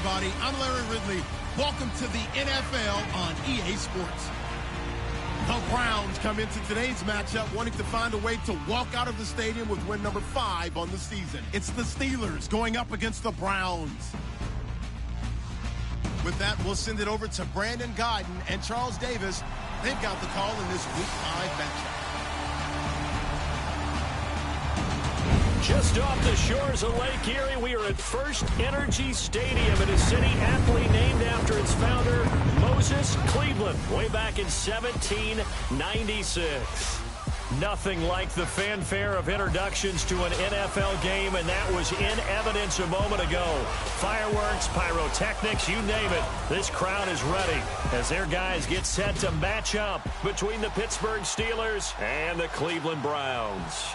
everybody. I'm Larry Ridley. Welcome to the NFL on EA Sports. The Browns come into today's matchup wanting to find a way to walk out of the stadium with win number 5 on the season. It's the Steelers going up against the Browns. With that, we'll send it over to Brandon Gaudin and Charles Davis. They've got the call in this Week 5 matchup. Just off the shores of Lake Erie, we are at First Energy Stadium in a city aptly named after its founder, Moses Cleveland, way back in 1796. Nothing like the fanfare of introductions to an NFL game, and that was in evidence a moment ago. Fireworks, pyrotechnics, you name it. This crowd is ready as their guys get set to match up between the Pittsburgh Steelers and the Cleveland Browns.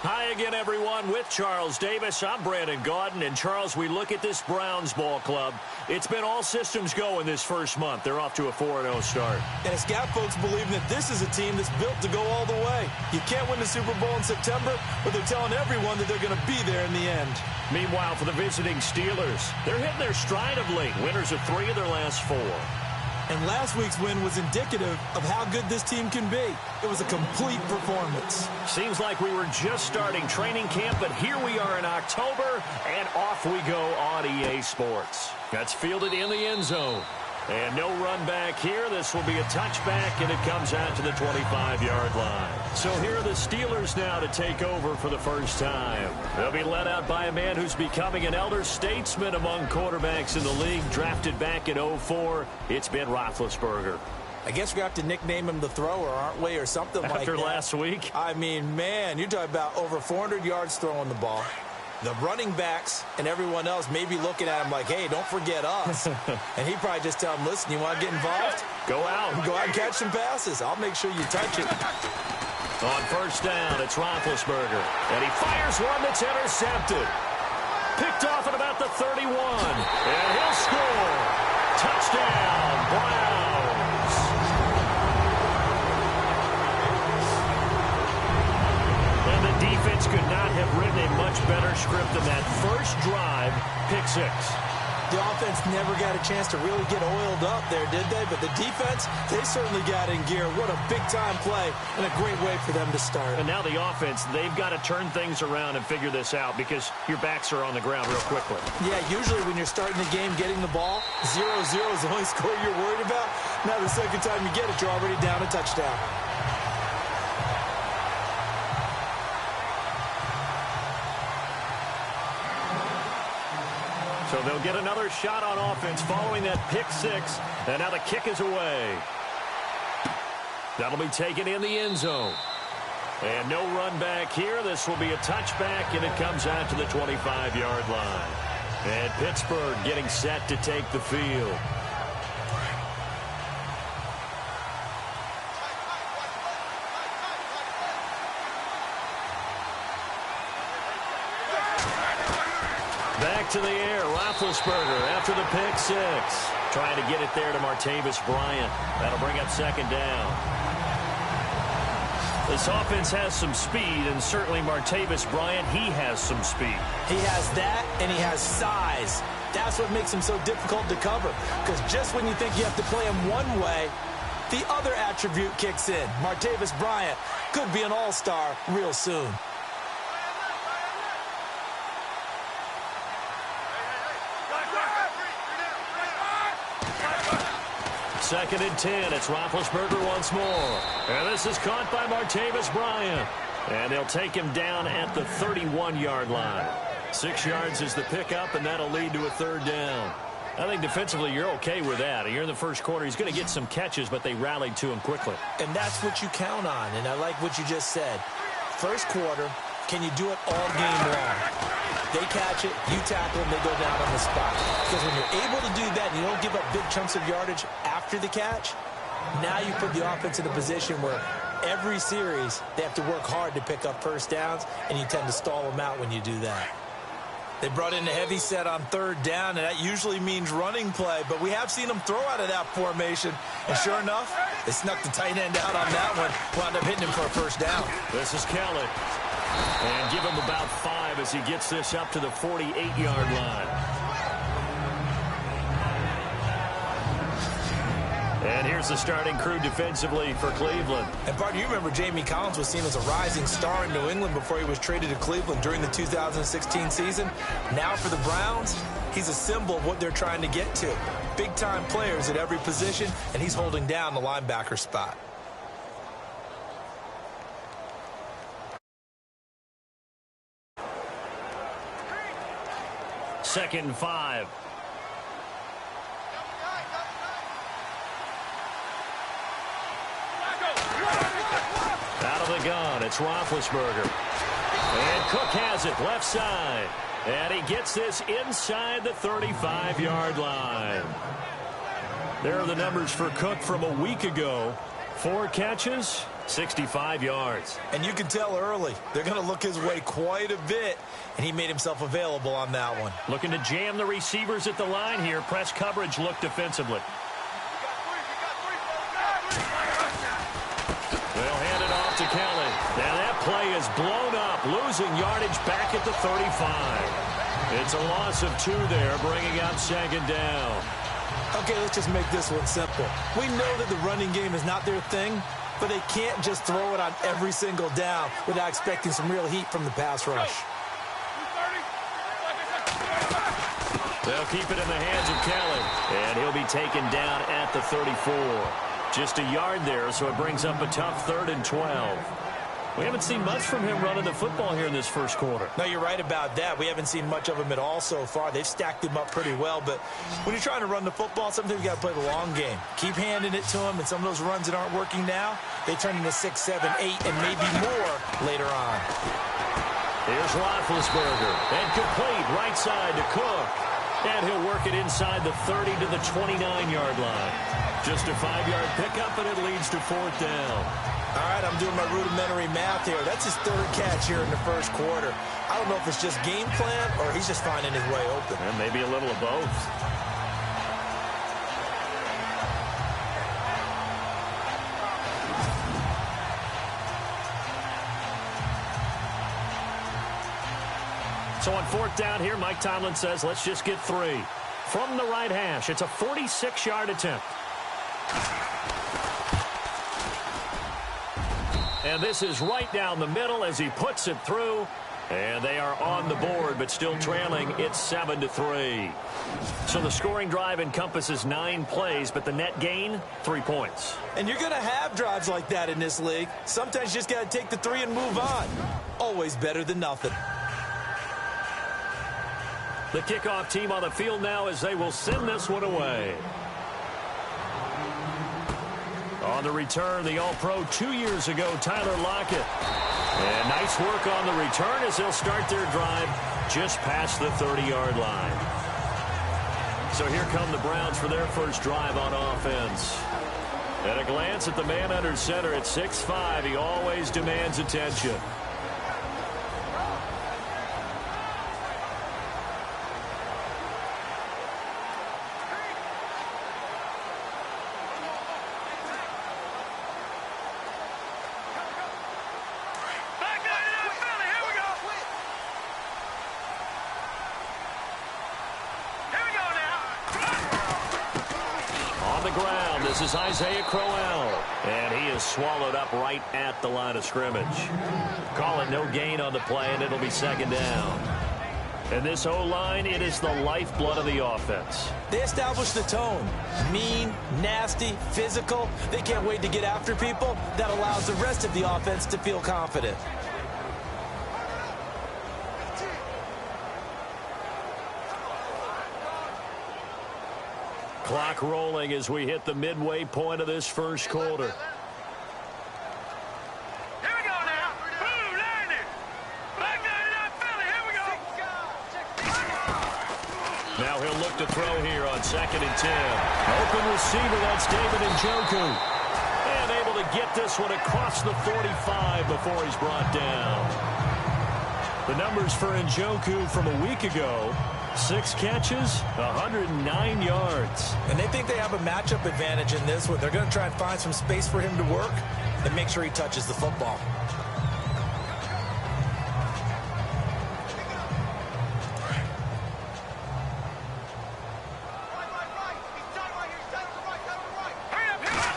Hi again, everyone. With Charles Davis, I'm Brandon Gaudin. And, Charles, we look at this Browns ball club. It's been all systems go in this first month. They're off to a 4-0 start. And it's got folks believing that this is a team that's built to go all the way. You can't win the Super Bowl in September, but they're telling everyone that they're going to be there in the end. Meanwhile, for the visiting Steelers, they're hitting their stride of late. Winners of 3 of their last 4. And last week's win was indicative of how good this team can be. It was a complete performance. Seems like we were just starting training camp, but here we are in October, and off we go on EA Sports. That's fielded in the end zone. And no run back here. This will be a touchback, and it comes out to the 25-yard line. So here are the Steelers now to take over for the first time. They'll be led out by a man who's becoming an elder statesman among quarterbacks in the league, drafted back in 2004. It's Ben Roethlisberger. I guess we have to nickname him the thrower, aren't we, or something like that. After last week? I mean, man, you're talking about over 400 yards throwing the ball. The running backs and everyone else may be looking at him like, hey, don't forget us. And he probably just tell him, listen, you want to get involved? Go out. Go out and catch some passes. I'll make sure you touch it. On first down, it's Roethlisberger. And he fires one that's intercepted. Picked off at about the 31. And he'll score. Touchdown, Browns. And the defense could not have written a much better script than that first drive, pick 6. The offense never got a chance to really get oiled up there, did they? But the defense, they certainly got in gear. What a big-time play and a great way for them to start. And now the offense, they've got to turn things around and figure this out because your backs are on the ground real quickly. Yeah, usually when you're starting the game getting the ball, 0-0 is the only score you're worried about. Now the second time you get it, you're already down a touchdown. So they'll get another shot on offense following that pick 6. And now the kick is away. That'll be taken in the end zone. And no run back here. This will be a touchback, and it comes out to the 25-yard line. And Pittsburgh getting set to take the field. Back to the air, Roethlisberger after the pick 6. Trying to get it there to Martavis Bryant. That'll bring up second down. This offense has some speed, and certainly Martavis Bryant, he has some speed. He has that, and he has size. That's what makes him so difficult to cover, because just when you think you have to play him one way, the other attribute kicks in. Martavis Bryant could be an all-star real soon. Second and 10. It's Roethlisberger once more. And this is caught by Martavis Bryant. And they'll take him down at the 31-yard line. 6 yards is the pickup, and that'll lead to a third down. I think defensively you're okay with that. You're in the first quarter. He's going to get some catches, but they rallied to him quickly. And that's what you count on, and I like what you just said. First quarter, can you do it all game long? They catch it, you tackle them, they go down on the spot. Because when you're able to do that and you don't give up big chunks of yardage after the catch, now you put the offense in a position where every series they have to work hard to pick up first downs, and you tend to stall them out when you do that. They brought in a heavy set on third down, and that usually means running play, but we have seen them throw out of that formation. And sure enough, they snuck the tight end out on that one, wound up hitting him for a first down. This is Kelly. And give him about 5 as he gets this up to the 48-yard line. Here's the starting crew defensively for Cleveland. And, partner, you remember Jamie Collins was seen as a rising star in New England before he was traded to Cleveland during the 2016 season. Now for the Browns, he's a symbol of what they're trying to get to. Big-time players at every position, and he's holding down the linebacker spot. Second and 5. Out of the gun, it's Roethlisberger. And Cook has it, left side. And he gets this inside the 35-yard line. There are the numbers for Cook from a week ago. 4 catches, 65 yards. And you can tell early, they're going to look his way quite a bit, and he made himself available on that one. Looking to jam the receivers at the line here. Press coverage look defensively. They'll hand it off to Kelly. Now that play is blown up, losing yardage back at the 35. It's a loss of 2 there, bringing up second down. Okay, let's just make this one simple. We know that the running game is not their thing, but they can't just throw it on every single down without expecting some real heat from the pass rush. They'll keep it in the hands of Kelly, and he'll be taken down at the 34. Just a yard there, so it brings up a tough 3rd and 12. We haven't seen much from him running the football here in this first quarter. No, you're right about that. We haven't seen much of him at all so far. They've stacked him up pretty well, but when you're trying to run the football, sometimes you got to play the long game. Keep handing it to him, and some of those runs that aren't working now, they turn into 6, 7, 8, and maybe more later on. Here's Roethlisberger, and complete right side to Cook. And he'll work it inside the 30 to the 29-yard line. Just a 5-yard pickup, and it leads to 4th down. All right, I'm doing my rudimentary math here. That's his 3rd catch here in the first quarter. I don't know if it's just game plan or he's just finding his way open. And maybe a little of both. So on 4th down here, Mike Tomlin says, let's just get 3. From the right hash, it's a 46-yard attempt. And this is right down the middle as he puts it through. And they are on the board, but still trailing. It's 7-3. So the scoring drive encompasses 9 plays, but the net gain, 3 points. And you're going to have drives like that in this league. Sometimes you just got to take the 3 and move on. Always better than nothing. The kickoff team on the field now as they will send this one away. On the return, the All-Pro 2 years ago, Tyler Lockett. And nice work on the return as they'll start their drive just past the 30-yard line. So here come the Browns for their first drive on offense. At a glance at the man under center at 6'5", he always demands attention. This is Isaiah Crowell, and he is swallowed up right at the line of scrimmage. Call it no gain on the play, and it'll be second down. And this O-line, it is the lifeblood of the offense. They establish the tone. Mean, nasty, physical. They can't wait to get after people. That allows the rest of the offense to feel confident. Clock rolling as we hit the midway point of this first quarter. Here we go now. Blue, line it. Black line it up, Philly. Here we go. Now he'll look to throw here on 2nd and 10. Open receiver, that's David Njoku. And able to get this one across the 45 before he's brought down. The numbers for Njoku from a week ago: 6 catches, 109 yards. And they think they have a matchup advantage in this one. They're going to try and find some space for him to work and make sure he touches the football. Hurry up, hurry up.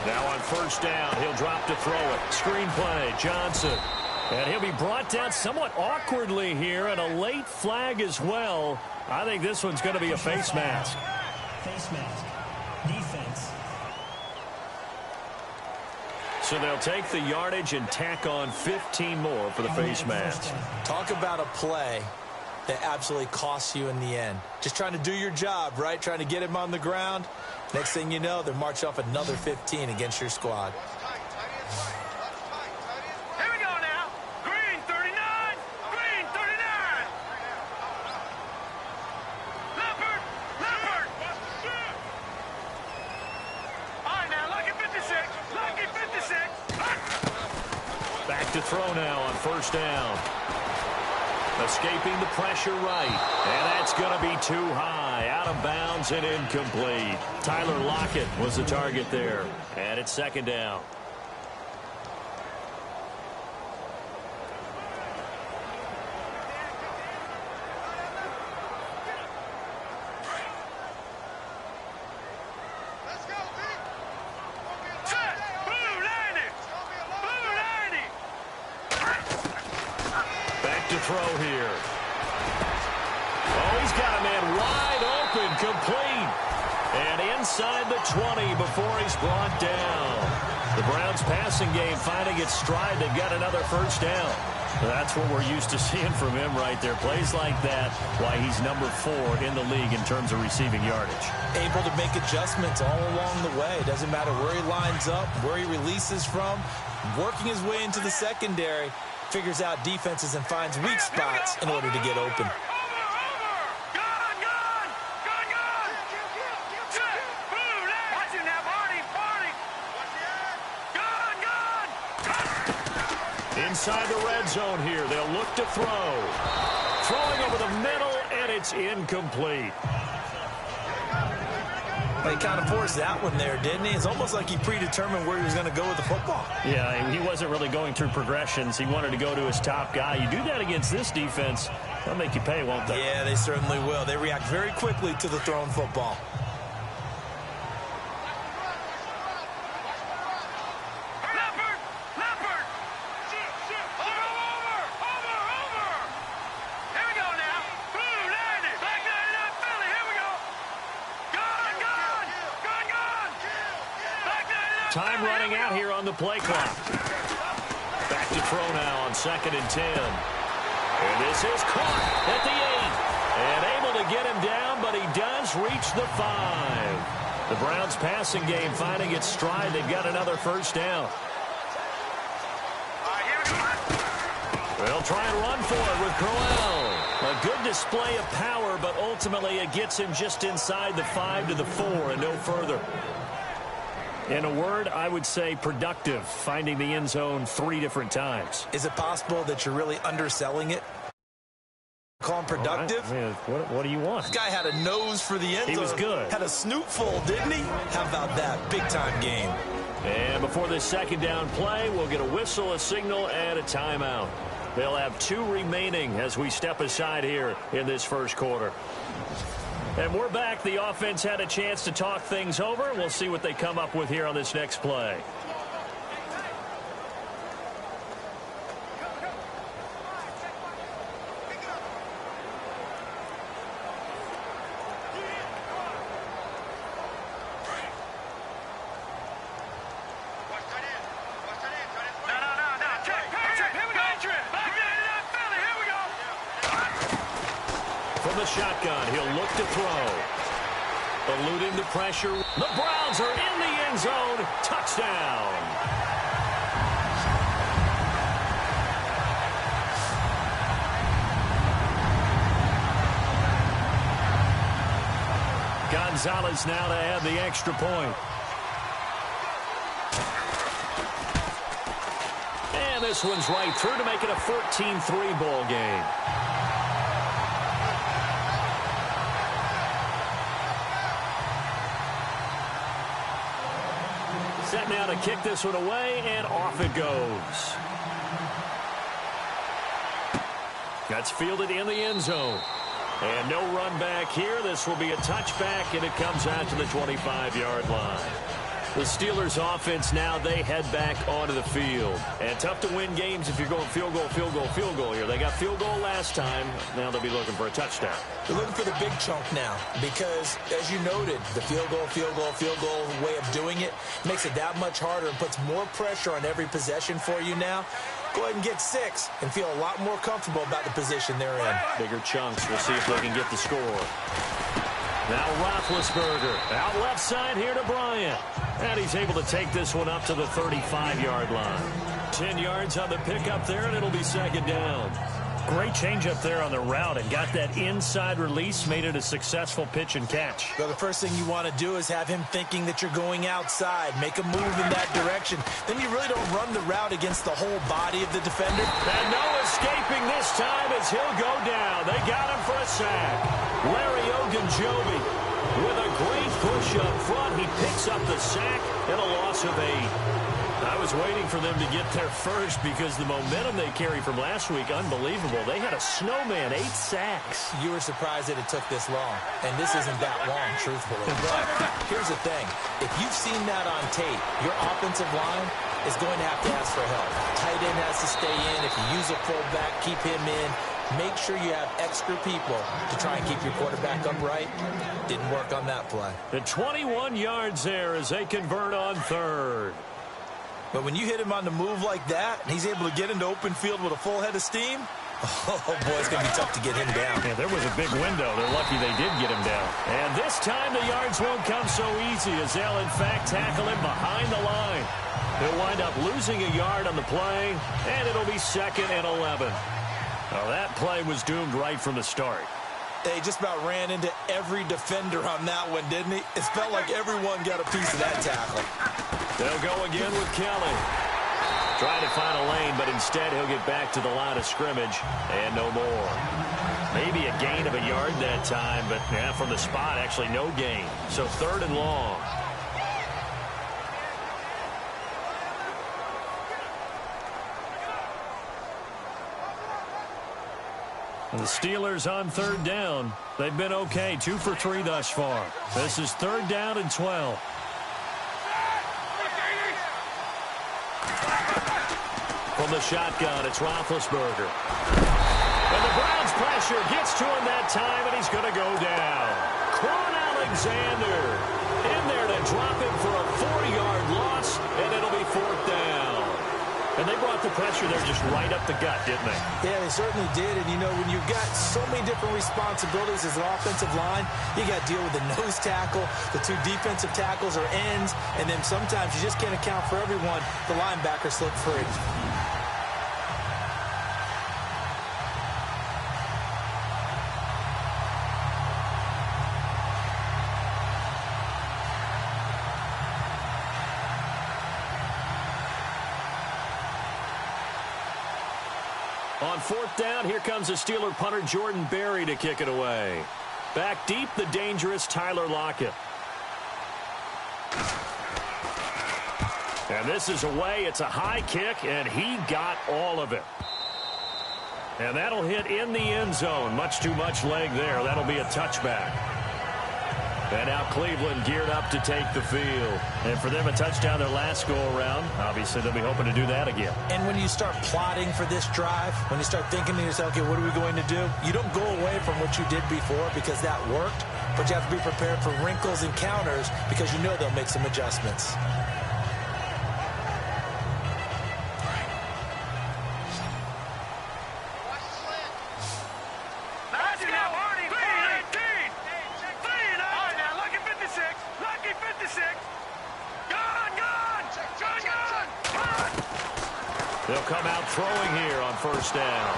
Now on first down, he'll drop to throw it. Screen play, Johnson. And he'll be brought down somewhat awkwardly here, and a late flag as well. I think this one's going to be a face mask. Face mask. Defense. So they'll take the yardage and tack on 15 more for the face mask. Talk about a play that absolutely costs you in the end. Just trying to do your job, right? Trying to get him on the ground. Next thing you know, they're march off another 15 against your squad. Here we go now. Green 39. Green 39. Leopard. Leopard. All right, now, lucky 56. Lucky 56. Back to throw now on first down. Escaping the pressure right. And that's going to be too high. Out of bounds and incomplete. Tyler Lockett was the target there. And it's second down. Throw here. Oh, he's got a man wide open, complete. And inside the 20 before he's brought down. The Browns passing game finding its stride. They've got another first down. That's what we're used to seeing from him right there. Plays like that, why he's number 4 in the league in terms of receiving yardage. Able to make adjustments all along the way. Doesn't matter where he lines up, where he releases from. Working his way into the secondary. Figures out defenses and finds weak spots in order to get open. Inside the red zone here, they'll look to throw. Throwing over the middle, and it's incomplete. He kind of forced that one there, didn't he? It's almost like he predetermined where he was going to go with the football. Yeah, he wasn't really going through progressions. He wanted to go to his top guy. You do that against this defense, they'll make you pay, won't they? Yeah, they certainly will. They react very quickly to the thrown football. Time running out here on the play clock. Back to throw now on 2nd and 10. And this is caught at the 8. And able to get him down, but he does reach the 5. The Browns passing game finding its stride. They've got another first down. They'll try and run for it with Crowell. A good display of power, but ultimately it gets him just inside the 5 to the 4 and no further. In a word, I would say productive, finding the end zone 3 different times. Is it possible that you're really underselling it? Call him productive? Right. I mean, what do you want? This guy had a nose for the end zone. He was good. Had a snootful, didn't he? How about that? Big-time game. And before this second down play, we'll get a whistle, a signal, and a timeout. They'll have 2 remaining as we step aside here in this first quarter. And we're back. The offense had a chance to talk things over. We'll see what they come up with here on this next play. Shotgun. He'll look to throw. Eluding the pressure. The Browns are in the end zone. Touchdown. Gonzalez now to add the extra point. And this one's right through to make it a 14-3 ball game. Set now to kick this one away, and off it goes. That's fielded in the end zone. And no run back here. This will be a touchback, and it comes out to the 25-yard line. The Steelers offense now, they head back onto the field. And tough to win games if you're going field goal, field goal, field goal here. They got field goal last time. Now they'll be looking for a touchdown. They're looking for the big chunk now because, as you noted, the field goal way of doing it makes it that much harder and puts more pressure on every possession for you now. Go ahead and get 6 and feel a lot more comfortable about the position they're in. Bigger chunks. We'll see if they can get the score. Now Roethlisberger out left side here to Bryant. And he's able to take this one up to the 35-yard line. 10 yards on the pickup there, and it'll be second down. Great change up there on the route and got that inside release, made it a successful pitch and catch. Well, the first thing you want to do is have him thinking that you're going outside, make a move in that direction. Then you really don't run the route against the whole body of the defender. And no escaping this time as he'll go down. They got him for a sack. Larry Ogunjobi with a great push up front. He picks up the sack and a loss of 8. I was waiting for them to get there first because the momentum they carry from last week, unbelievable. They had a snowman, 8 sacks. You were surprised that it took this long, and this isn't that long, truthfully. But here's the thing. If you've seen that on tape, your offensive line is going to have to ask for help. Tight end has to stay in. If you use a fullback, keep him in. Make sure you have extra people to try and keep your quarterback upright. Didn't work on that play. The 21 yards there as they convert on 3rd. But when you hit him on the move like that, and he's able to get into open field with a full head of steam, oh, boy, it's going to be tough to get him down. Yeah, there was a big window. They're lucky they did get him down. And this time the yards won't come so easy as they'll, in fact, tackle him behind the line. He'll wind up losing a yard on the play, and it'll be 2nd and 11. Well, that play was doomed right from the start. They just about ran into every defender on that one, didn't he? It felt like everyone got a piece of that tackle. They'll go again with Kelly. Trying to find a lane, but instead he'll get back to the line of scrimmage and no more. Maybe a gain of a yard that time, but yeah, from the spot, actually no gain. So 3rd and long. The Steelers on 3rd down. They've been okay, 2 for 3 thus far. This is 3rd down and 12. From the shotgun, it's Roethlisberger. And the Browns pressure gets to him that time, and he's going to go down. Quan Alexander in there to drop him for a 4-yard loss, and it'll be 4th down. And they brought the pressure there just right up the gut, didn't they? Yeah, they certainly did. And, you know, when you've got so many different responsibilities as an offensive line, you got to deal with the nose tackle, the 2 defensive tackles or ends, and then sometimes you just can't account for everyone. The linebacker slipped free. On 4th down, here comes the Steeler punter Jordan Berry to kick it away. Back deep, the dangerous Tyler Lockett. And this is away. It's a high kick, and he got all of it. And that'll hit in the end zone. Much too much leg there. That'll be a touchback. And now Cleveland geared up to take the field. And for them, a touchdown their last go-around. Obviously, they'll be hoping to do that again. And when you start plotting for this drive, when you start thinking to yourself, okay, what are we going to do? You don't go away from what you did before because that worked, but you have to be prepared for wrinkles and counters because you know they'll make some adjustments. They'll come out throwing here on 1st down.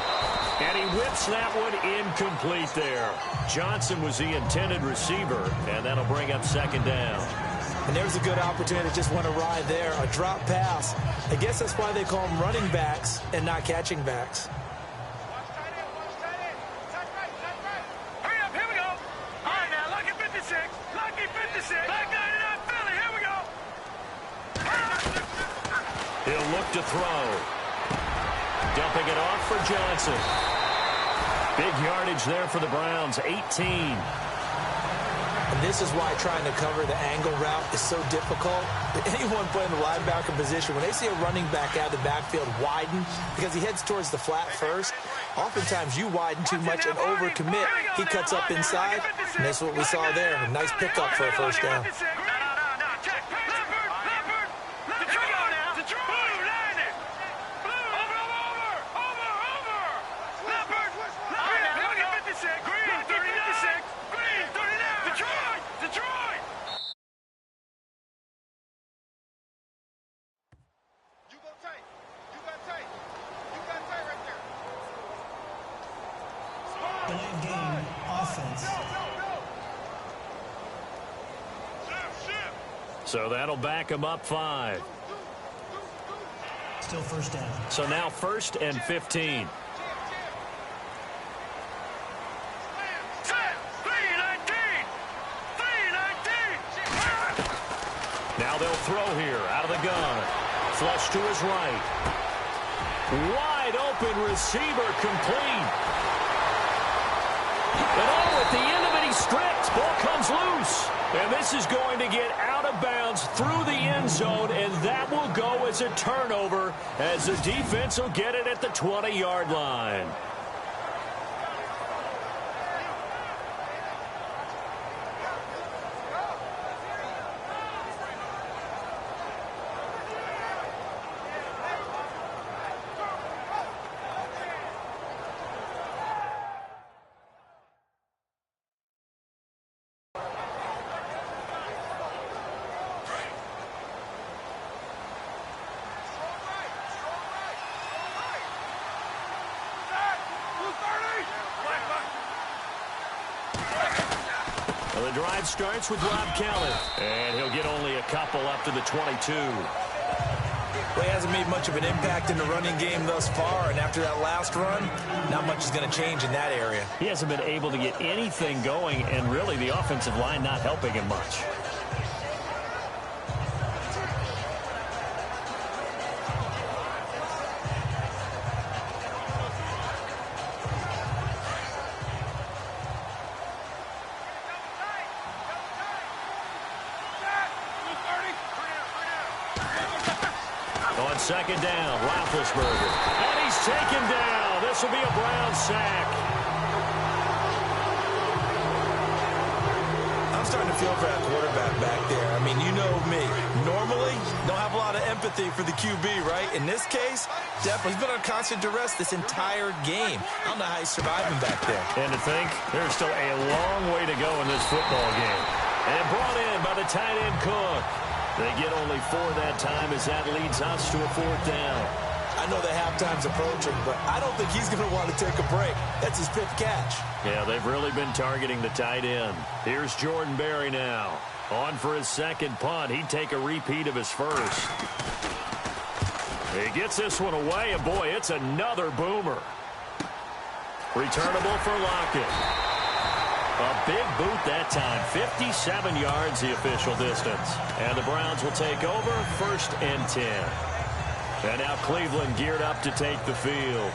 And he whips that one incomplete there. Johnson was the intended receiver, and that'll bring up 2nd down. And there's a good opportunity to just want to ride there, a drop pass. I guess that's why they call them running backs and not catching backs. Hurry up, here we go. All right, now, lucky 56. Lucky 56. Back line it up, Philly, here we go. He'll look to throw. Dumping it off for Johnson. Big yardage there for the Browns, 18. And And this is why trying to cover the angle route is so difficult. Anyone playing the linebacker position, when they see a running back out of the backfield widen because he heads towards the flat first, oftentimes you widen too much and overcommit. He cuts up inside, and that's what we saw there. A nice pickup for a first down. Delay of game, offense. So that'll back him up 5. Still first down. So now 1st and 15. Now they'll throw here out of the gun. Flush to his right. Wide open receiver complete. And at the end of it, he's stripped. Ball comes loose. And this is going to get out of bounds through the end zone, and that will go as a turnover as the defense will get it at the 20-yard line. The drive starts with Rob Kelly, and he'll get only a couple up to the 22. Well, he hasn't made much of an impact in the running game thus far, and after that last run, not much is going to change in that area. He hasn't been able to get anything going, and really the offensive line not helping him much. Second down, Roethlisberger. And he's taken down. This will be a Brown sack. I'm starting to feel for that quarterback back there. I mean, you know me. Normally, don't have a lot of empathy for the QB, right? In this case, definitely, he's been on constant duress this entire game. I don't know how he's surviving back there. And to think, there's still a long way to go in this football game. And brought in by the tight end Cook. They get only 4 that time as that leads us to a 4th down. I know the halftime's approaching, but I don't think he's going to want to take a break. That's his 5th catch. Yeah, they've really been targeting the tight end. Here's Jordan Berry now. On for his 2nd punt. He'd take a repeat of his 1st. He gets this one away, and boy, it's another boomer. Returnable for Lockett. A big boot that time. 57 yards the official distance. And the Browns will take over 1st and 10. And now Cleveland geared up to take the field.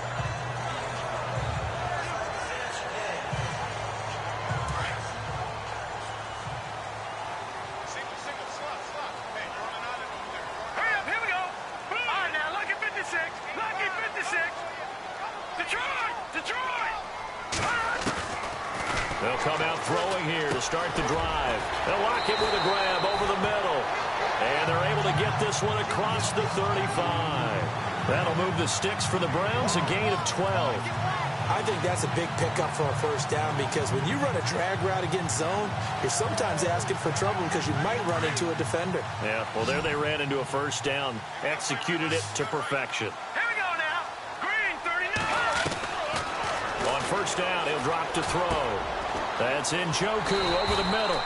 Hurry up, here we go. All right, now, Lucky 56. Lucky 56. Detroit. They'll come out throwing here to start the drive. They'll lock it with a grab over the middle. And they're able to get this one across the 35. That'll move the sticks for the Browns, a gain of 12. I think that's a big pickup for a 1st down because when you run a drag route against zone, you're sometimes asking for trouble because you might run into a defender. Yeah, well, there they ran into a 1st down. Executed it to perfection. Here we go now. Green 39. On 1st down, he'll drop to throw. That's Njoku over the middle.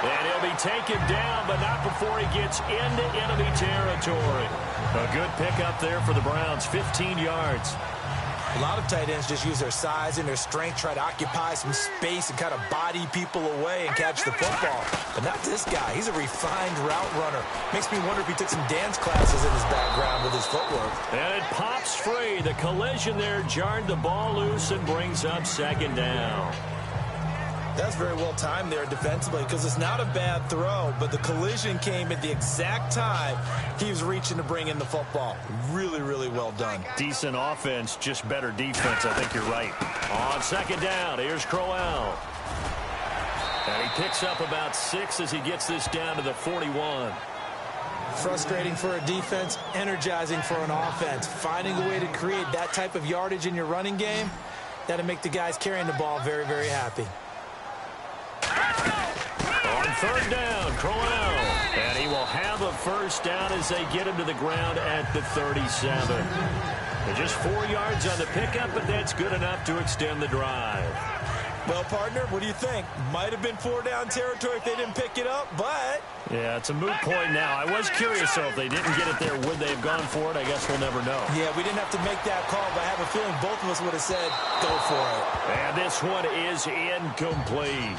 And he'll be taken down, but not before he gets into enemy territory. A good pickup there for the Browns, 15 yards. A lot of tight ends just use their size and their strength, try to occupy some space and kind of body people away and catch the football. But not this guy. He's a refined route runner. Makes me wonder if he took some dance classes in his background with his footwork. And it pops free. The collision there jarred the ball loose and brings up 2nd down. That's very well timed there defensively because it's not a bad throw, but the collision came at the exact time he was reaching to bring in the football. Really, really well done. Decent offense, just better defense. I think you're right. On second down, here's Crowell. And he picks up about 6 as he gets this down to the 41. Frustrating for a defense, energizing for an offense. Finding a way to create that type of yardage in your running game, that'll make the guys carrying the ball very, very happy. On third down, Crowell. And he will have a first down as they get him to the ground at the 37. They're just 4 yards on the pickup, but that's good enough to extend the drive. Well, partner, what do you think? Might have been 4-down territory if they didn't pick it up, but... Yeah, it's a moot point now. I was curious, though, if they didn't get it there, would they have gone for it? I guess we'll never know. Yeah, we didn't have to make that call, but I have a feeling both of us would have said, go for it. And this one is incomplete.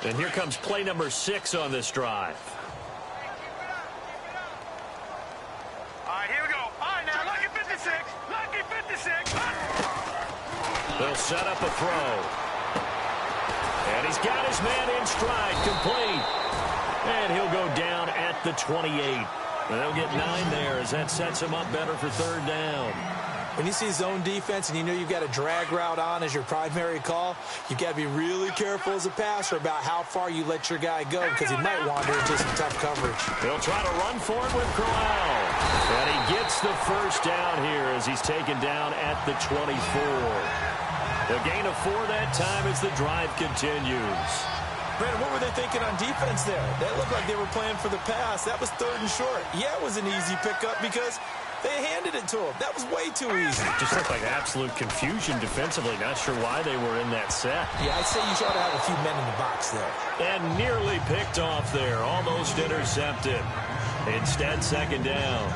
And here comes play number 6 on this drive. All right, here we go. All right, now, lucky 56. Lucky 56. They'll set up a throw. And he's got his man in stride, complete. And he'll go down at the 28. And they'll get 9 there as that sets him up better for third down. When you see zone defense and you know you've got a drag route on as your primary call, you've got to be really careful as a passer about how far you let your guy go because he might wander into some tough coverage. He'll try to run for it with Crowell. And he gets the first down here as he's taken down at the 24. The gain of 4 that time as the drive continues. Brandon, what were they thinking on defense there? That looked like they were playing for the pass. That was 3rd and short. Yeah, it was an easy pickup because they handed it to him. That was way too easy. Just looked like absolute confusion defensively. Not sure why they were in that set. Yeah, I'd say you ought to have a few men in the box there. And nearly picked off there. Almost intercepted. Instead, second down.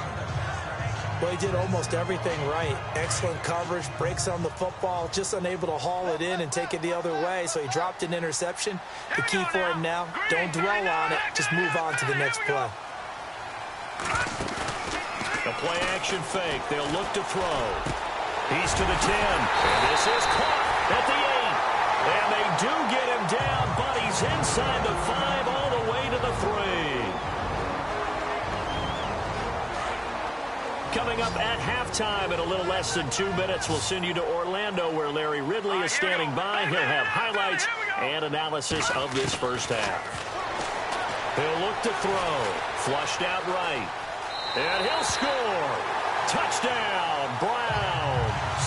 Well, he did almost everything right. Excellent coverage, breaks on the football, just unable to haul it in and take it the other way. So he dropped an interception. The key for him now, don't dwell on it. Just move on to the next play. The play action fake. They'll look to throw. He's to the 10. And this is caught at the 8. And they do get him down, but he's inside the 5 all the way to the 3. Coming up at halftime in a little less than 2 minutes, we'll send you to Orlando where Larry Ridley is standing by. He'll have highlights and analysis of this first half. He'll look to throw. Flushed out right. And he'll score. Touchdown, Browns.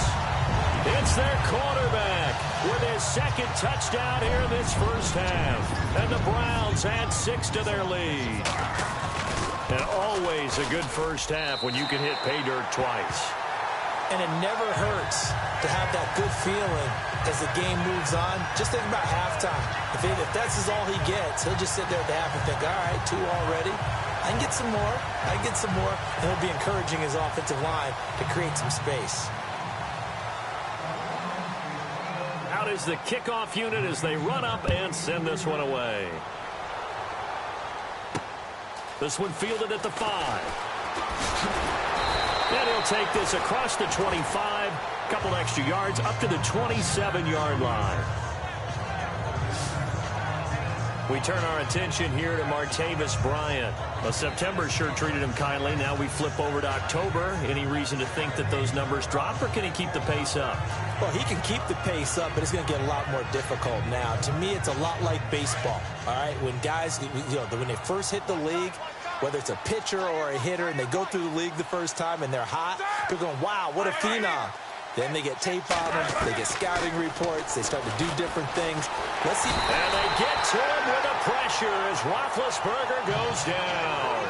It's their quarterback with his 2nd touchdown here in this first half. And the Browns add 6 to their lead. And always a good first half when you can hit pay dirt twice. And it never hurts to have that good feeling as the game moves on. Just think about halftime. If that's all he gets, he'll just sit there at the half and think, all right, 2 already. I can get some more. I can get some more. And he'll be encouraging his offensive line to create some space. Out is the kickoff unit as they run up and send this one away. This one fielded at the 5. And he'll take this across the 25. A couple extra yards up to the 27-yard line. We turn our attention here to Martavis Bryant. Well, September sure treated him kindly. Now we flip over to October. Any reason to think that those numbers drop, or can he keep the pace up? Well, he can keep the pace up, but it's going to get a lot more difficult now. To me, it's a lot like baseball, all right? When guys, when they first hit the league, whether it's a pitcher or a hitter, and they go through the league the first time and they're hot, they're going, wow, what a phenom. Then they get tape on them, they get scouting reports, they start to do different things. Let's see. And they get to him with the pressure as Roethlisberger goes down.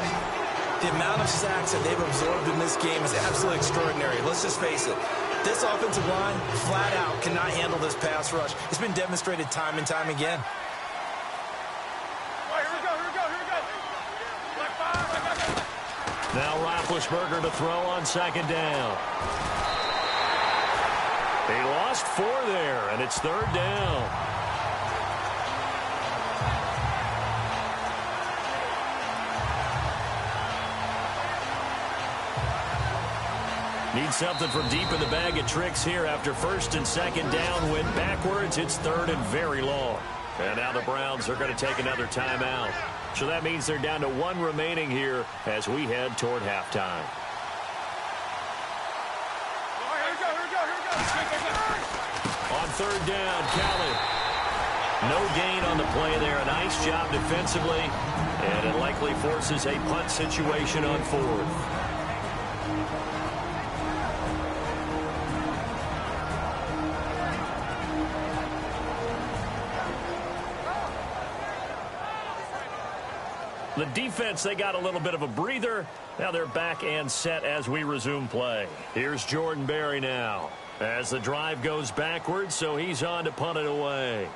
The amount of sacks that they've absorbed in this game is absolutely extraordinary. Let's just face it. This offensive line, flat out, cannot handle this pass rush. It's been demonstrated time and time again. Now Roethlisberger to throw on second down. He lost 4 there, and it's 3rd down. Need something from deep in the bag of tricks here after 1st and 2nd down. Went backwards. It's 3rd and very long. And now the Browns are going to take another timeout. So that means they're down to 1 remaining here as we head toward halftime. On 3rd down, Kelly. No gain on the play there. A nice job defensively. And it likely forces a punt situation on 4th. The defense, they got a little bit of a breather. Now they're back and set as we resume play. Here's Jordan Berry now as the drive goes backwards, so he's on to punt it away.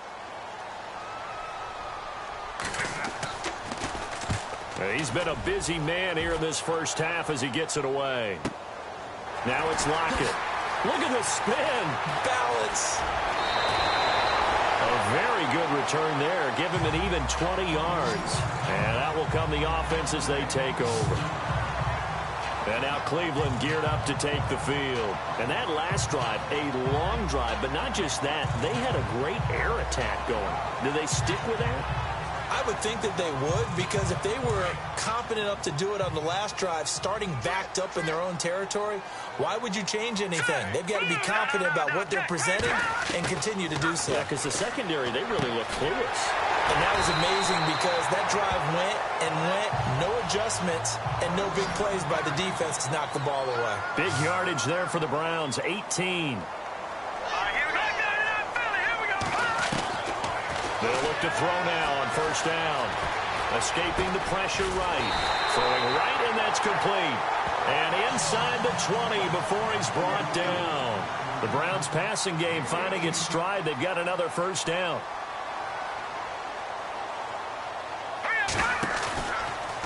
He's been a busy man here in this first half as he gets it away. Now it's Lockett. Look at the spin. Balance. A very good return there. Give him an even 20 yards. And that will come the offense as they take over. And now Cleveland geared up to take the field. And that last drive, a long drive, but not just that. They had a great air attack going. Do they stick with that? I would think that they would, because if they were competent enough to do it on the last drive, starting backed up in their own territory, why would you change anything? They've got to be confident about what they're presenting and continue to do so. Yeah, because the secondary, they really look clueless. And that was amazing because that drive went and went, no adjustments, and no big plays by the defense to knock the ball away. Big yardage there for the Browns, 18. They'll look to throw now on 1st down. Escaping the pressure right. Throwing right, and that's complete. And inside the 20 before he's brought down. The Browns passing game finding its stride. They've got another 1st down.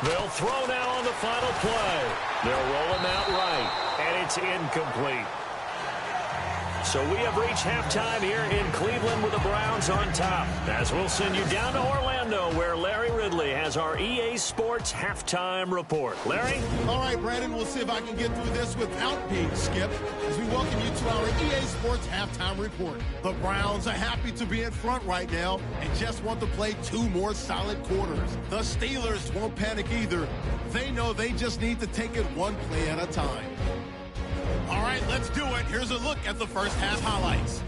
They'll throw now on the final play. They'll roll him out right, and it's incomplete. So we have reached halftime here in Cleveland with the Browns on top. As we'll send you down to Orlando, where Larry Ridley has our EA Sports halftime report. Larry? All right, Brandon, we'll see if I can get through this without being skipped as we welcome you to our EA Sports halftime report. The Browns are happy to be in front right now and just want to play 2 more solid quarters. The Steelers won't panic either. They know they just need to take it 1 play at a time. All right, let's do it. Here's a look at the first half highlights.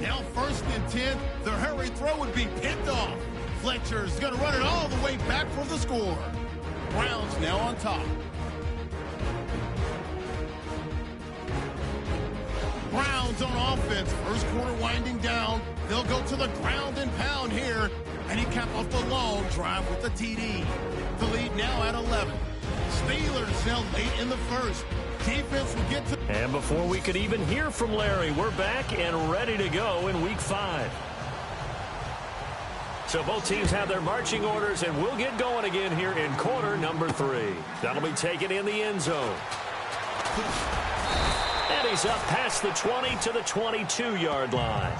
Now 1st and 10, the hurry throw would be picked off. Fletcher's going to run it all the way back for the score. Browns now on top. Browns on offense. 1st quarter winding down. They'll go to the ground and pound here. And he capped off the long drive with the TD. The lead now at 11. Steelers now late in the 1st. Defense will get to... And before we could even hear from Larry, we're back and ready to go in Week 5. So both teams have their marching orders, and we'll get going again here in quarter number 3. That'll be taken in the end zone. And he's up past the 20 to the 22-yard line.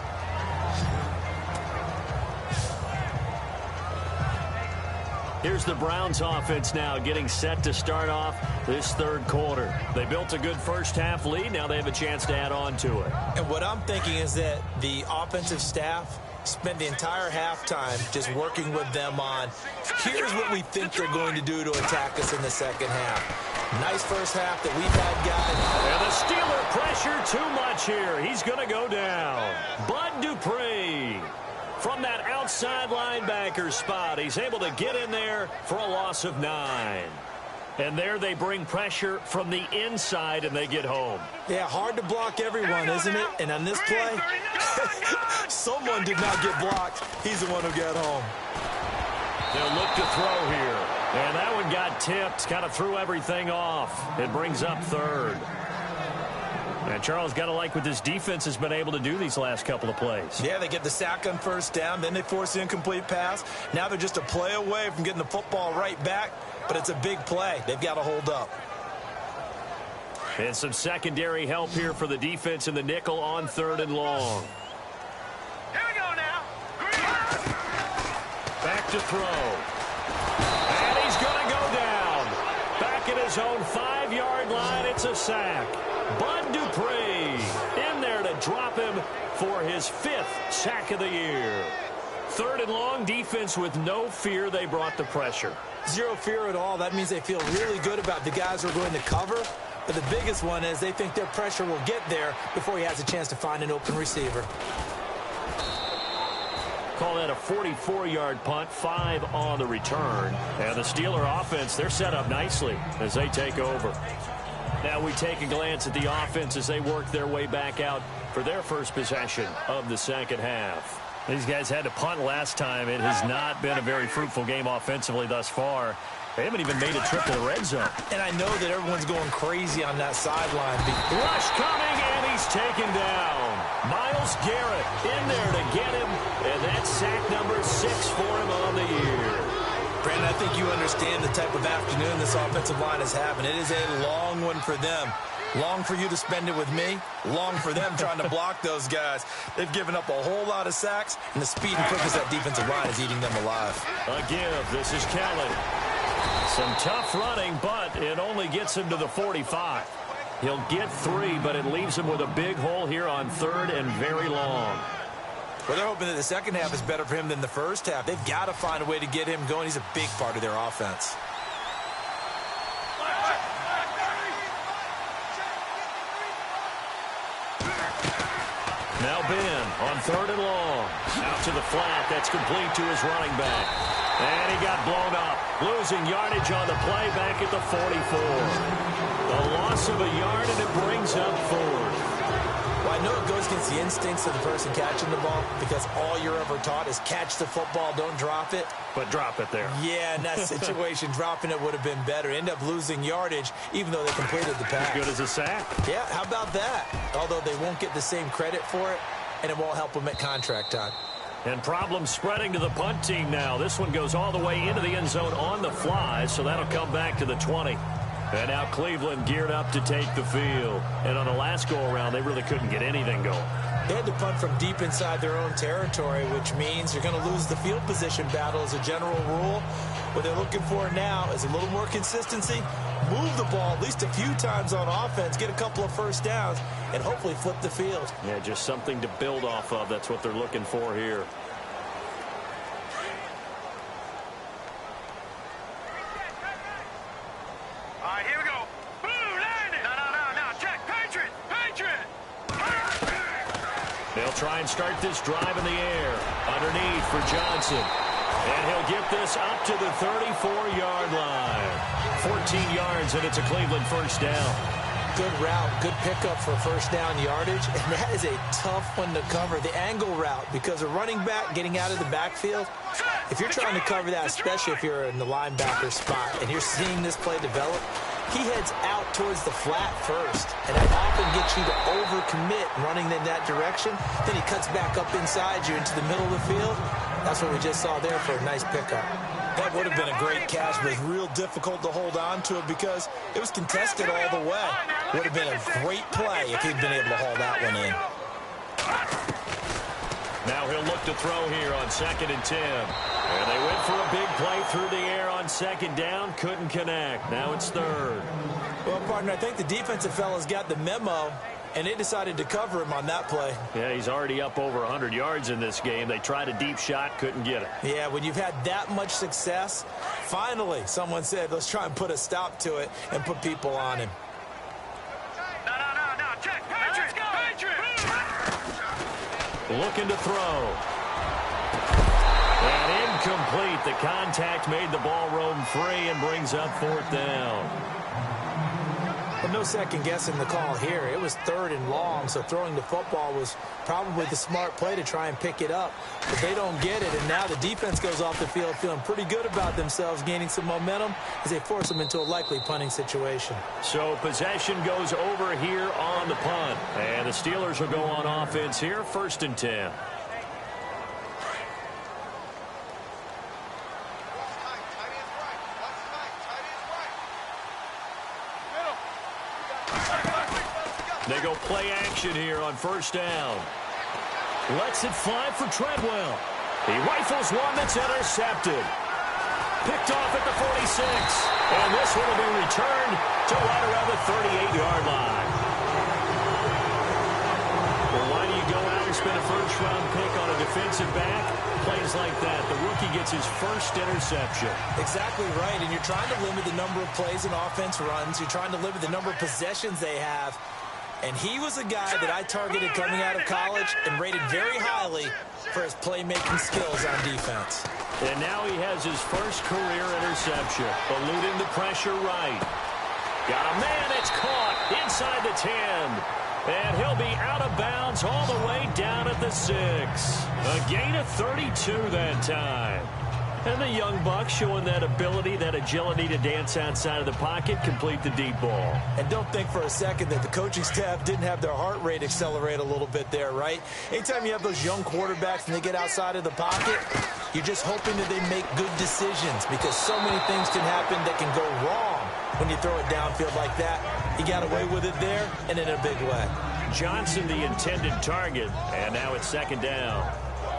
Here's the Browns offense now getting set to start off this 3rd quarter. They built a good first half lead. Now they have a chance to add on to it. And what I'm thinking is that the offensive staff spent the entire halftime just working with them on, here's what we think they're going to do to attack us in the 2nd half. Nice first half that we've had, guys. And the Steeler pressure too much here. He's going to go down. Bud Dupree. From that outside linebacker spot, he's able to get in there for a loss of 9. And there they bring pressure from the inside, and they get home. Yeah, hard to block everyone, isn't it? And on this play, someone did not get blocked. He's the one who got home. They'll look to throw here. And that one got tipped, kind of threw everything off. It brings up 3rd. And Charles, got to like what this defense has been able to do these last couple of plays. Yeah, they get the sack on 1st down, then they force the incomplete pass. Now they're just a play away from getting the football right back, but it's a big play. They've got to hold up. And some secondary help here for the defense in the nickel on 3rd and long. Here we go now. Back to throw. And he's going to go down. Back at his own 5-yard line, it's a sack. Bud Dupree in there to drop him for his 5th sack of the year. 3rd and long, defense with no fear. They brought the pressure. Zero fear at all. That means they feel really good about the guys who are going to cover. But the biggest one is they think their pressure will get there before he has a chance to find an open receiver. Call that a 44-yard punt, 5 on the return. And the Steeler offense, they're set up nicely as they take over. Now we take a glance at the offense as they work their way back out for their first possession of the second half. These guys had to punt last time. It has not been a very fruitful game offensively thus far. They haven't even made a trip to the red zone. And I know that everyone's going crazy on that sideline. Rush coming, and he's taken down. Myles Garrett in there to get him, and that's sack number 6 for him on the year. Brandon, I think you understand the type of afternoon this offensive line is having. It is a long one for them. Long for you to spend it with me. Long for them trying to block those guys. They've given up a whole lot of sacks, and the speed and quickness of that defensive line is eating them alive. A give. This is Kellen. Some tough running, but it only gets him to the 45. He'll get 3, but it leaves him with a big hole here on 3rd and very long. Well, they're hoping that the second half is better for him than the first half. They've got to find a way to get him going. He's a big part of their offense. Now Ben on 3rd and long. Out to the flat. That's complete to his running back. And he got blown up. Losing yardage on the play back at the 44. A loss of a yard, and it brings up 4th. Well, I know it goes against the instincts of the person catching the ball because all you're ever taught is catch the football, don't drop it. But drop it there. Yeah, in that situation, dropping it would have been better. End up losing yardage, even though they completed the pass. As good as a sack. Yeah, how about that? Although they won't get the same credit for it, and it won't help them at contract time. And problems spreading to the punt team now. This one goes all the way into the end zone on the fly, so that'll come back to the 20. And now Cleveland geared up to take the field. And on the last go-around, they really couldn't get anything going. They had to punt from deep inside their own territory, which means you're going to lose the field position battle as a general rule. What they're looking for now is a little more consistency, move the ball at least a few times on offense, get a couple of first downs, and hopefully flip the field. Yeah, just something to build off of. That's what they're looking for here. All right, here we go. Blue landing. No. Check. Patriot. They'll try and start this drive in the air. Underneath for Johnson. And he'll get this up to the 34-yard line. 14 yards, and it's a Cleveland first down. Good route, good pickup for first down yardage, and that is a tough one to cover, the angle route, because a running back getting out of the backfield, if you're trying to cover that, especially if you're in the linebacker spot, and you're seeing this play develop, he heads out towards the flat first, and that often gets you to overcommit running in that direction. Then he cuts back up inside you into the middle of the field. That's what we just saw there for a nice pickup. That would have been a great catch, but it's real difficult to hold on to it because it was contested all the way. Would have been a great play if he'd been able to haul that one in. Now he'll look to throw here on 2nd and 10. And they went for a big play through the air on 2nd down. Couldn't connect. Now it's 3rd. Well, partner, I think the defensive fellas got the memo, and they decided to cover him on that play. Yeah, he's already up over 100 yards in this game. They tried a deep shot, couldn't get it. Yeah, when you've had that much success, finally someone said, let's try and put a stop to it and put people on him. No. Check. Patriot. Looking to throw. And incomplete. The contact made the ball roam free and brings up 4th down. But no second guessing the call here. It was 3rd and long, so throwing the football was probably the smart play to try and pick it up. But they don't get it, and now the defense goes off the field feeling pretty good about themselves, gaining some momentum as they force them into a likely punting situation. So possession goes over here on the punt. And the Steelers will go on offense here, 1st and 10. Middle. They go play action here on first down. Lets it fly for Treadwell. He rifles one that's intercepted. Picked off at the 46. And this one will be returned to right around the 38-yard line. Well, why do you go out and spend a first-round pick on a defensive back? Plays like that. The rookie gets his first interception. Exactly right. And you're trying to limit the number of plays an offense runs. You're trying to limit the number of possessions they have. And he was a guy that I targeted coming out of college and rated very highly for his playmaking skills on defense. And now he has his first career interception. Eluding the pressure right. Got a man, it's caught inside the 10. And he'll be out of bounds all the way down at the 6. A gain of 32 that time. And the young buck showing that ability, that agility to dance outside of the pocket, complete the deep ball. And don't think for a second that the coaching staff didn't have their heart rate accelerate a little bit there, right? Anytime you have those young quarterbacks and they get outside of the pocket, you're just hoping that they make good decisions because so many things can happen that can go wrong when you throw it downfield like that. He got away with it there and in a big way. Johnson, the intended target, and now it's second down.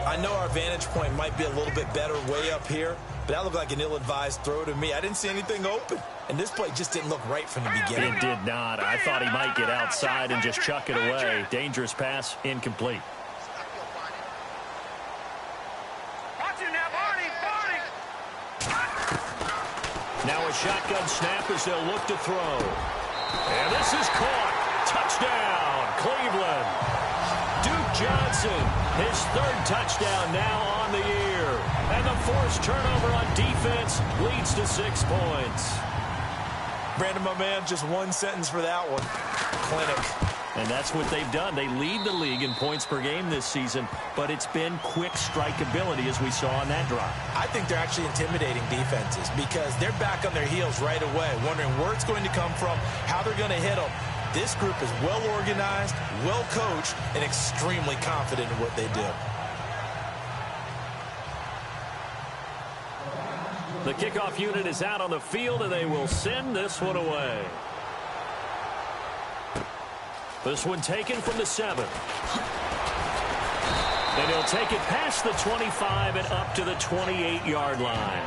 I know our vantage point might be a little bit better way up here, but that looked like an ill-advised throw to me. I didn't see anything open, and this play just didn't look right from the beginning. It did not. I thought he might get outside and just chuck it away. Dangerous pass, incomplete. Now a shotgun snap as they'll look to throw. And this is caught. Touchdown, Cleveland. Duke Johnson, his third touchdown now on the year. And the forced turnover on defense leads to 6 points. Brandon, my man, just one sentence for that one. Clinic. And that's what they've done. They lead the league in points per game this season, but it's been quick strike ability as we saw on that drive. I think they're actually intimidating defenses because they're back on their heels right away, wondering where it's going to come from, how they're going to hit them. This group is well organized, well coached, and extremely confident in what they do. The kickoff unit is out on the field, and they will send this one away. This one taken from the 7. And he'll take it past the 25 and up to the 28-yard line.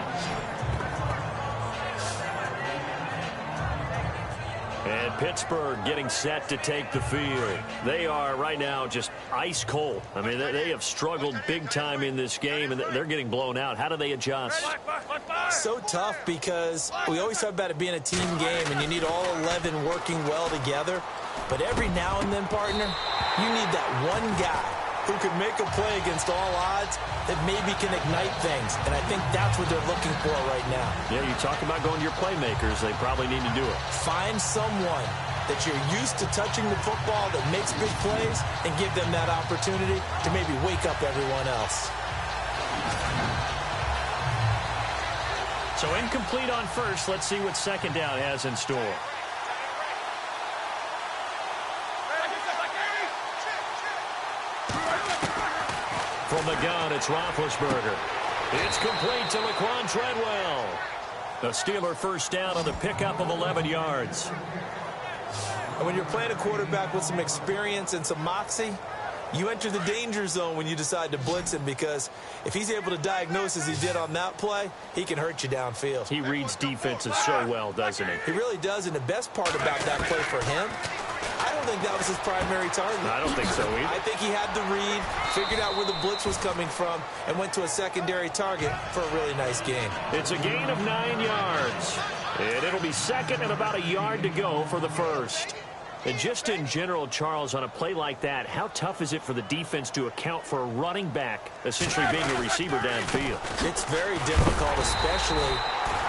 And Pittsburgh getting set to take the field. They are right now just ice cold. I mean, they have struggled big time in this game, and they're getting blown out. How do they adjust? So tough because we always talk about it being a team game, and you need all 11 working well together. But every now and then, partner, you need that one guy who can make a play against all odds that maybe can ignite things. And I think that's what they're looking for right now. Yeah, you talk about going to your playmakers. They probably need to do it. Find someone that you're used to touching the football that makes big plays and give them that opportunity to maybe wake up everyone else. So incomplete on first. Let's see what second down has in store. From the gun, it's Roethlisberger. It's complete to Laquan Treadwell. The Steeler first down on the pickup of 11 yards. And when you're playing a quarterback with some experience and some moxie, you enter the danger zone when you decide to blitz him because if he's able to diagnose as he did on that play, he can hurt you downfield. He reads defenses so well, doesn't he? He really does, and the best part about that play for him, I don't think that was his primary target. I don't think so either. I think he had the read, figured out where the blitz was coming from, and went to a secondary target for a really nice gain. It's a gain of 9 yards. And it'll be second and about a yard to go for the first. And just in general, Charles, on a play like that, how tough is it for the defense to account for a running back essentially being a receiver downfield? It's very difficult, especially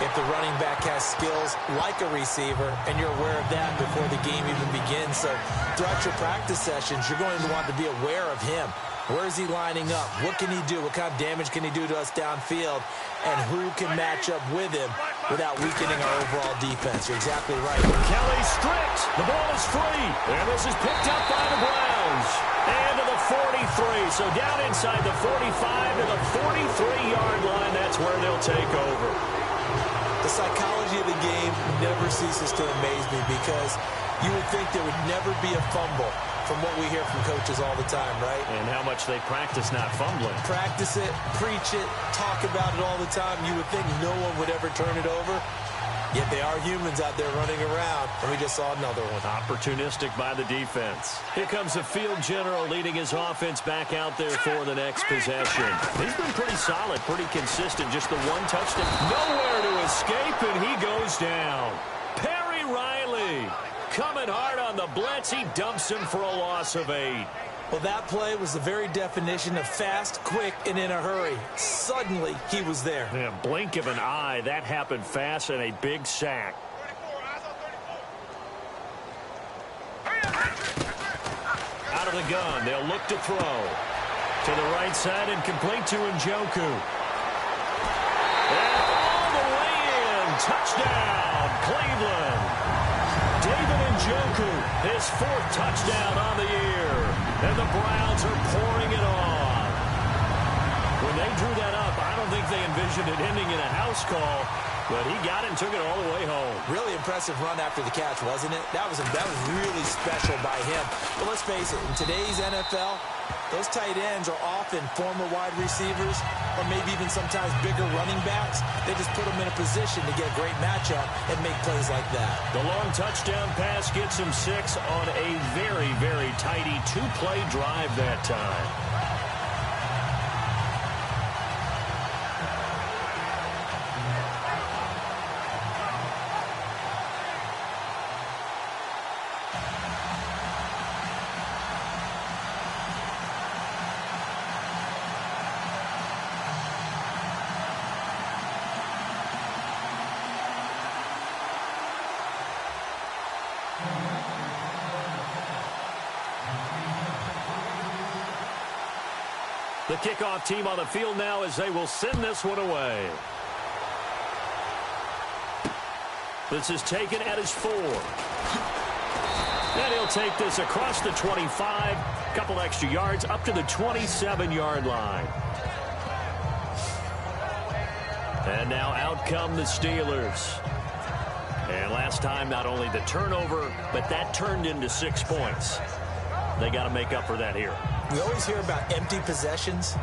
if the running back has skills like a receiver, and you're aware of that before the game even begins. So throughout your practice sessions, you're going to want to be aware of him. Where is he lining up? What can he do? What kind of damage can he do to us downfield? And who can match up with him without weakening our overall defense? You're exactly right. Kelly stripped. The ball is free. And this is picked up by the Browns. And to the 43. So down inside the 45 to the 43-yard line. That's where they'll take over. The psychology of the game never ceases to amaze me because you would think there would never be a fumble from what we hear from coaches all the time, right? And how much they practice not fumbling. Practice it, preach it, talk about it all the time. You would think no one would ever turn it over. Yet they are humans out there running around, and we just saw another one. Opportunistic by the defense. Here comes the field general leading his offense back out there for the next possession. He's been pretty solid, pretty consistent, just the one touchdown. Nowhere to escape, and he goes down. Perry Riley coming hard on the blitz. He dumps him for a loss of 8. Well, that play was the very definition of fast, quick, and in a hurry. Suddenly, he was there. Yeah, blink of an eye. That happened fast and a big sack. Out of the gun, they'll look to throw. To the right side and complete to Njoku. And all the way in. Touchdown, Cleveland. David Njoku, his 4th touchdown on the year. And the Browns are pouring it on. When they drew that up, I don't think they envisioned it ending in a house call, but he got it and took it all the way home. Really impressive run after the catch, wasn't it? That was really special by him. But let's face it, in today's NFL, those tight ends are often former wide receivers or maybe even sometimes bigger running backs. They just put them in a position to get a great matchup and make plays like that. The long touchdown pass gets him 6 on a very, very tidy 2-play drive that time. The kickoff team on the field now as they will send this one away. This is taken at his 4. And he'll take this across the 25, couple extra yards up to the 27-yard line. And now out come the Steelers. And last time, not only the turnover, but that turned into 6 points. They got to make up for that here. We always hear about empty possessions,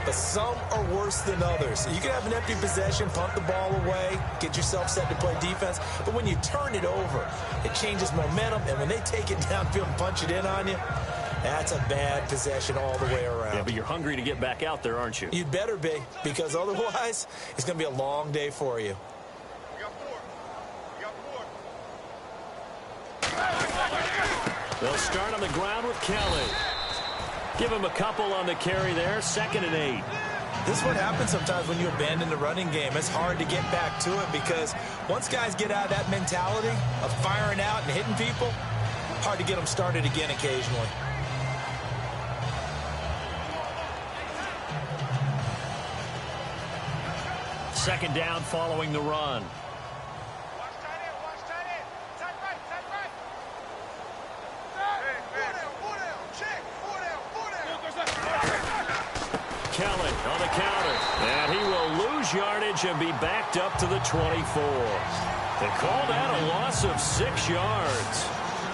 but some are worse than others. You can have an empty possession, punt the ball away, get yourself set to play defense, but when you turn it over, it changes momentum, and when they take it downfield and punch it in on you, that's a bad possession all the way around. Yeah, but you're hungry to get back out there, aren't you? You'd better be, because otherwise, it's going to be a long day for you. They'll start on the ground with Kelly. Give him a couple on the carry there, 2nd and 8. This is what happens sometimes when you abandon the running game. It's hard to get back to it because once guys get out of that mentality of firing out and hitting people, hard to get them started again occasionally. Second down following the run. Kelly on the counter, and he will lose yardage and be backed up to the 24. They call that a loss of 6 yards,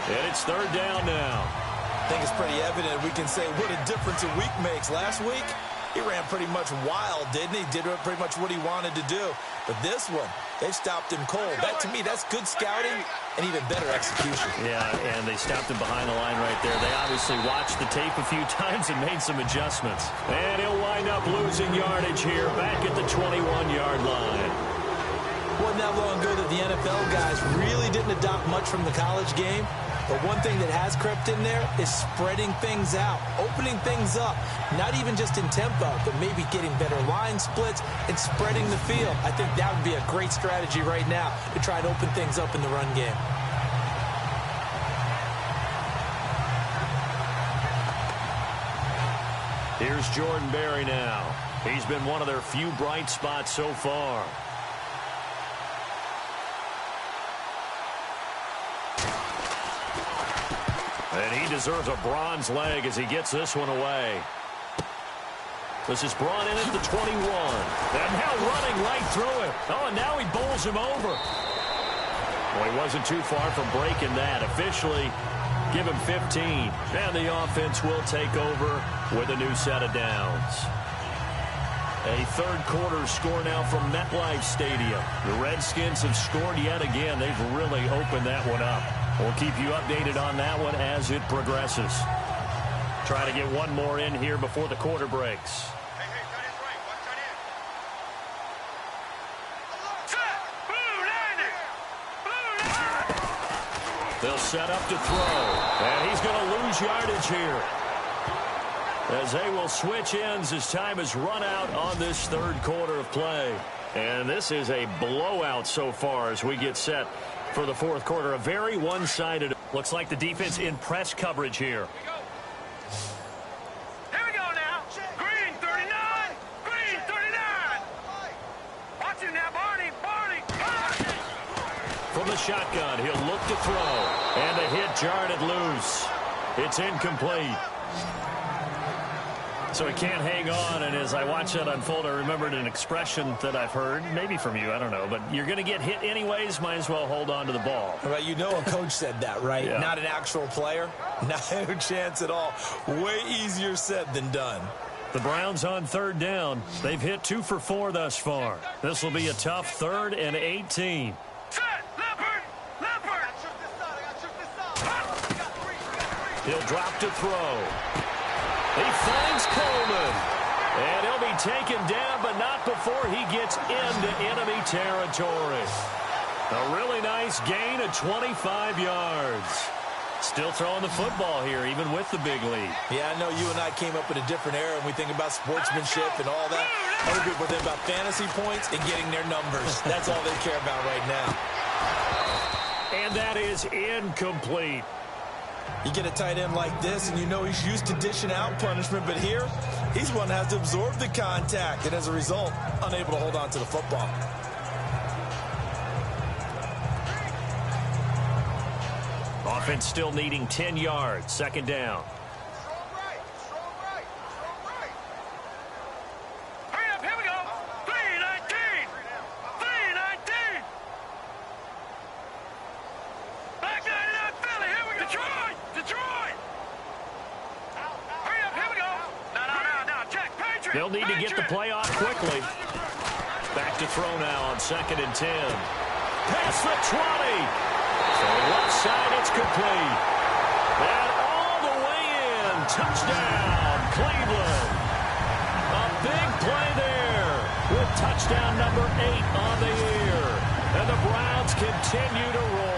and it's 3rd down now. I think it's pretty evident we can say what a difference a week makes. Last week, he ran pretty much wild, didn't he? Did pretty much what he wanted to do. But this one, they've stopped him cold. That, to me, that's good scouting and even better execution. Yeah, and they stopped him behind the line right there. They obviously watched the tape a few times and made some adjustments. And he'll wind up losing yardage here back at the 21-yard line. Wasn't that long ago that the NFL guys really didn't adopt much from the college game. But one thing that has crept in there is spreading things out, opening things up, not even just in tempo, but maybe getting better line splits and spreading the field. I think that would be a great strategy right now to try to open things up in the run game. Here's Jordan Berry now. He's been one of their few bright spots so far. And he deserves a bronze leg as he gets this one away. This is brought in at the 21. And now running right through it. Oh, and now he bowls him over. Well, he wasn't too far from breaking that. Officially, give him 15. And the offense will take over with a new set of downs. A third quarter score now from MetLife Stadium. The Redskins have scored yet again. They've really opened that one up. We'll keep you updated on that one as it progresses. Try to get one more in here before the quarter breaks. They'll set up to throw. And he's going to lose yardage here, as they will switch ends as time has run out on this third quarter of play. And this is a blowout so far as we get set for the fourth quarter. A very one-sided. Looks like the defense in press coverage here. Here we go now. Green 39. Green 39. Watch him now, Barney. Barney. From the shotgun, he'll look to throw. And the hit jarred it loose. It's incomplete. So he can't hang on, and as I watch that unfold, I remembered an expression that I've heard, maybe from you, I don't know, but you're going to get hit anyways, might as well hold on to the ball. Well, you know a coach said that, right? Yeah. Not an actual player. Not a chance at all. Way easier said than done. The Browns on third down. They've hit 2 for 4 thus far. This will be a tough 3rd and 18. Set. Leopard. He'll drop to throw. He finds Coleman. And he'll be taken down, but not before he gets into enemy territory. A really nice gain of 25 yards. Still throwing the football here, even with the big lead. Yeah, I know you and I came up in a different era, and we think about sportsmanship and all that. Other people think about fantasy points and getting their numbers. That's all they care about right now. And that is incomplete. You get a tight end like this, and you know he's used to dishing out punishment, but here, he's one that has to absorb the contact, and as a result, unable to hold on to the football. Offense still needing 10 yards. Second down. Hurry up, here we go. 319. 319. Back 99 Philly, here we go. Detroit. Hurry up, here we go. No, check. Patriot. They'll need to get the play off quickly. Back to throw now on 2nd and 10. Past the 20. So left side, it's complete. And all the way in. Touchdown, Cleveland. A big play there with touchdown number 8 on the year. And the Browns continue to roll.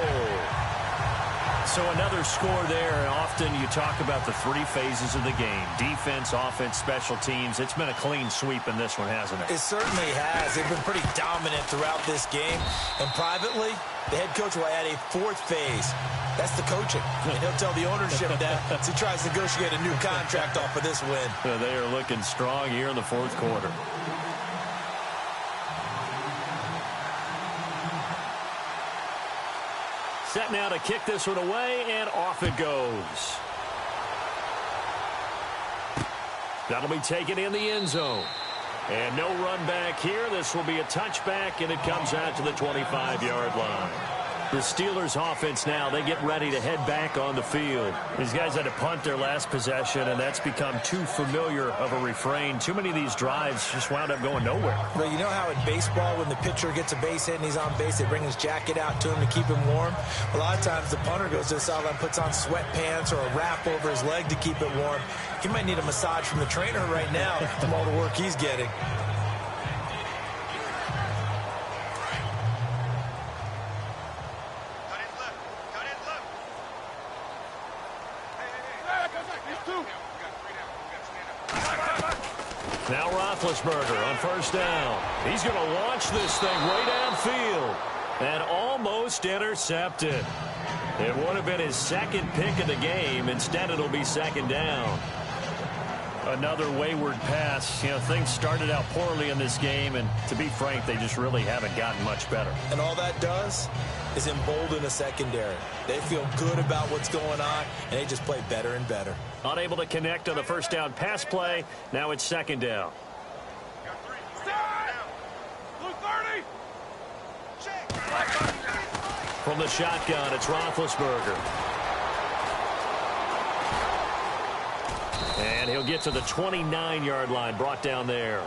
So another score there. Often you talk about the 3 phases of the game. Defense, offense, special teams. It's been a clean sweep in this one, hasn't it? It certainly has. They've been pretty dominant throughout this game. And privately, the head coach will add a 4th phase. That's the coaching. And he'll tell the ownership that as he tries to negotiate a new contract off of this win. They are looking strong here in the 4th quarter. Set now to kick this one away, and off it goes. That'll be taken in the end zone. And no run back here. This will be a touchback, and it comes out to the 25-yard line. The Steelers offense now, they get ready to head back on the field. These guys had to punt their last possession, and that's become too familiar of a refrain. Too many of these drives just wound up going nowhere. But you know how in baseball, when the pitcher gets a base hit and he's on base, they bring his jacket out to him to keep him warm? A lot of times the punter goes to the sideline, puts on sweatpants or a wrap over his leg to keep it warm. He might need a massage from the trainer right now from all the work he's getting. Now Roethlisberger on first down. He's going to launch this thing way downfield and almost intercepted. It would have been his 2nd pick of the game. Instead, it'll be 2nd down. Another wayward pass. You know, things started out poorly in this game, and to be frank, they just really haven't gotten much better. And all that does is embolden a secondary. They feel good about what's going on, and they just play better and better. Unable to connect on the first down pass play. Now it's 2nd down. From the shotgun, it's Roethlisberger. And he'll get to the 29-yard line, brought down there.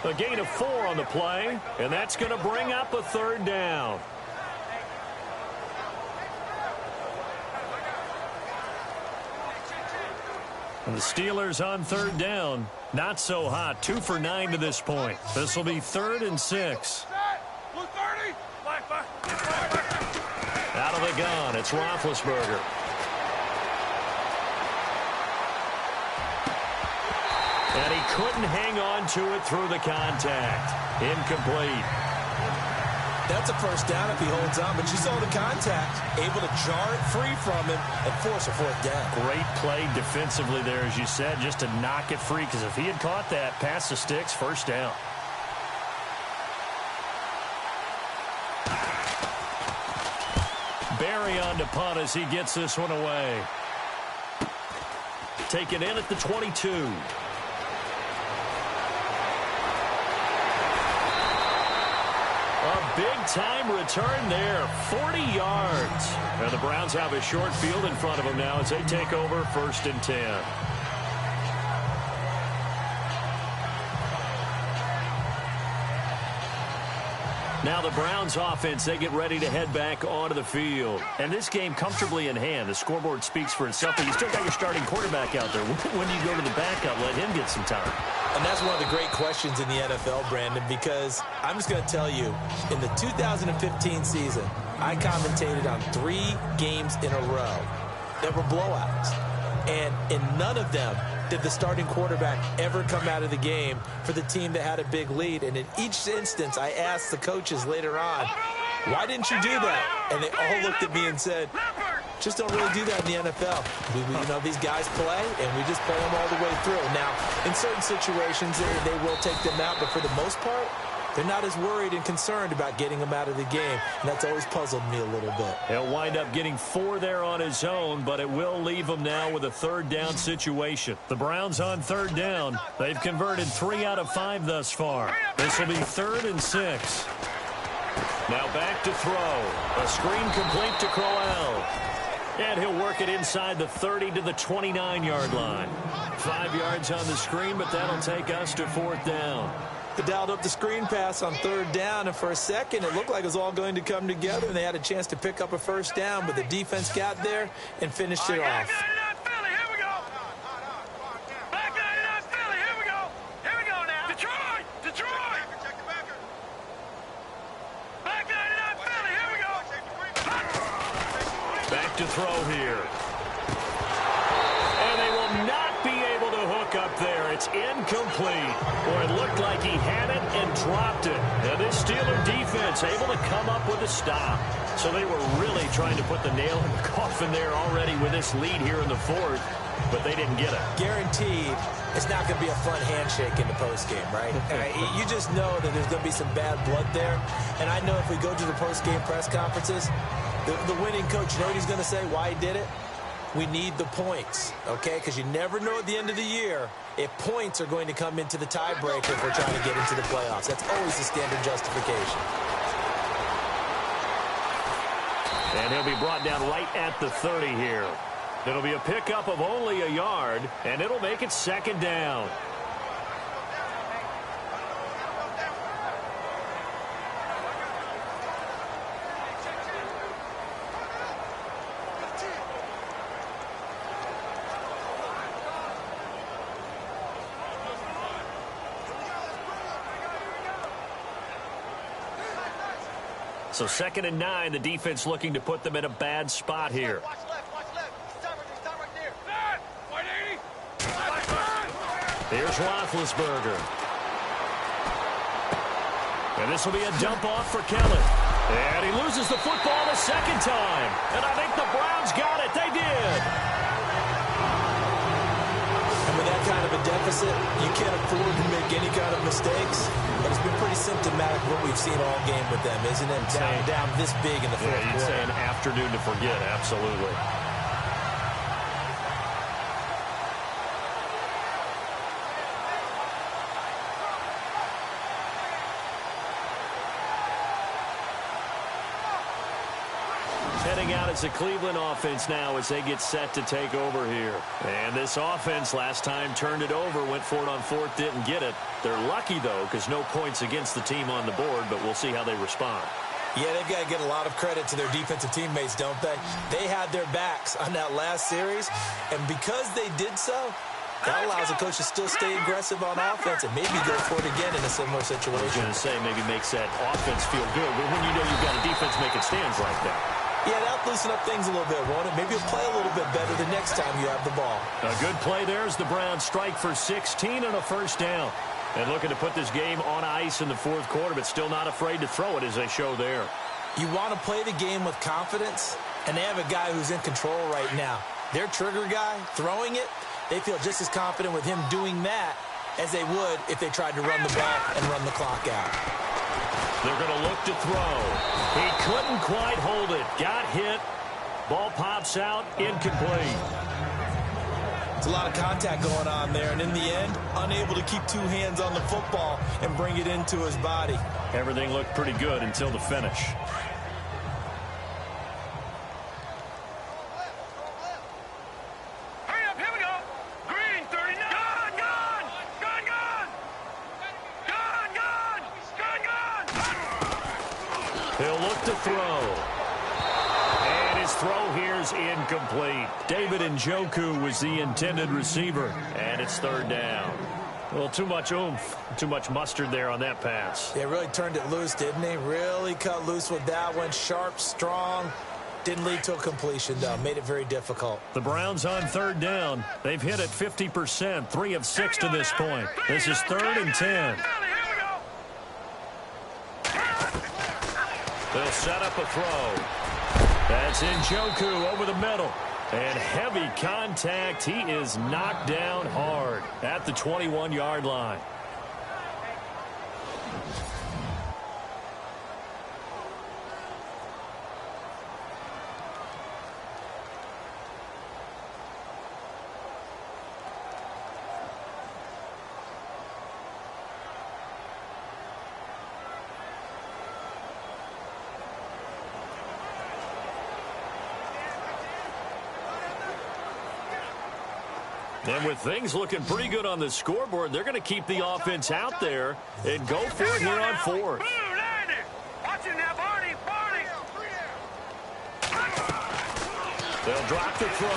A gain of 4 on the play, and that's going to bring up a third down. And the Steelers on third down. Not so hot. 2 for 9 to this point. This will be 3rd and 6. Out of the gun, it's Roethlisberger. And he couldn't hang on to it through the contact. Incomplete. That's a first down if he holds on, but you saw the contact. Able to jar it free from him and force a 4th down. Great play defensively there, as you said, just to knock it free, because if he had caught that, past the sticks, first down. Barry on to punt as he gets this one away. Taken in at the 22. A big-time return there, 40 yards. And the Browns have a short field in front of them now as they take over 1st and 10. Now the Browns offense, they get ready to head back onto the field. And this game comfortably in hand. The scoreboard speaks for itself, but you still got your starting quarterback out there. When do you go to the backup, let him get some time? And that's one of the great questions in the NFL, Brandon, because I'm just going to tell you, in the 2015 season, I commentated on 3 games in a row that were blowouts. And in none of them did the starting quarterback ever come out of the game for the team that had a big lead. And in each instance, I asked the coaches later on, why didn't you do that? And they all looked at me and said, just don't really do that in the NFL. You know, these guys play, and we just play them all the way through. Now, in certain situations, they will take them out, but for the most part, they're not as worried and concerned about getting them out of the game, and that's always puzzled me a little bit. He'll wind up getting 4 there on his own, but it will leave him now with a 3rd down situation. The Browns on 3rd down. They've converted 3 out of 5 thus far. This will be 3rd and 6. Now back to throw. A screen complete to Crowell. And he'll work it inside the 30 to the 29-yard line. 5 yards on the screen, but that'll take us to 4th down. They dialed up the screen pass on 3rd down, and for a second it looked like it was all going to come together, and they had a chance to pick up a 1st down, but the defense got there and finished it off. Back to throw here. And they will not be able to hook up there. It's incomplete. Or it looked like he had it and dropped it. And this Steeler defense able to come up with a stop. So they were really trying to put the nail in the coffin there already with this lead here in the 4th. But they didn't get it. Guaranteed, it's not going to be a fun handshake in the postgame, right? You just know that there's going to be some bad blood there. And I know if we go to the postgame press conferences, the winning coach, you know what he's going to say, why he did it? We need the points, okay? Because you never know at the end of the year if points are going to come into the tiebreaker if we're trying to get into the playoffs. That's always the standard justification. And he'll be brought down right at the 30 here. It'll be a pickup of only a yard, and it'll make it 2nd down. So 2nd and 9, the defense looking to put them in a bad spot here. Here's Roethlisberger. And this will be a dump off for Kelly. And he loses the football the 2nd time. And I think the Browns got it. They did. And with that kind of a deficit, you can't afford to make any kind of mistakes. But it's been pretty symptomatic of what we've seen all game with them, isn't it? Down this big in the 4th quarter. You'd say an afternoon to forget, absolutely. out as the Cleveland offense now as they get set to take over here. And this offense last time turned it over, went for it on fourth, didn't get it. They're lucky, though, because no points against the team on the board, but we'll see how they respond. Yeah, they've got to get a lot of credit to their defensive teammates, don't they? They had their backs on that last series, and because they did so, that allows the coach to still stay aggressive on offense and maybe go for it again in a similar situation. I was going to say maybe makes that offense feel good, but when you know you've got a defense making stands like that. Yeah, that'll loosen up things a little bit, won't it? Maybe you'll play a little bit better the next time you have the ball. A good play there as the Browns strike for 16 and a first down. And looking to put this game on ice in the fourth quarter, but still not afraid to throw it as they show there. You want to play the game with confidence, and they have a guy who's in control right now. Their trigger guy throwing it, they feel just as confident with him doing that as they would if they tried to run the ball and run the clock out. They're going to look to throw. He couldn't quite hold it. Got hit. Ball pops out. Incomplete. It's a lot of contact going on there, and in the end, unable to keep two hands on the football and bring it into his body. Everything looked pretty good until the finish. He'll look to throw. And his throw here's incomplete. David Njoku was the intended receiver. And it's third down. Well, too much oomph, too much mustard there on that pass. They really turned it loose, didn't they? Really cut loose with that one. Sharp, strong. Didn't lead to a completion, though. Made it very difficult. The Browns on third down. They've hit it 50%, 3 of 6 to this point. This is 3rd and 10. They'll set up a throw. That's Njoku over the middle. And heavy contact. He is knocked down hard at the 21-yard line. And with things looking pretty good on the scoreboard, they're going to keep the offense out there and go for it here on fourth. They'll drop the throw.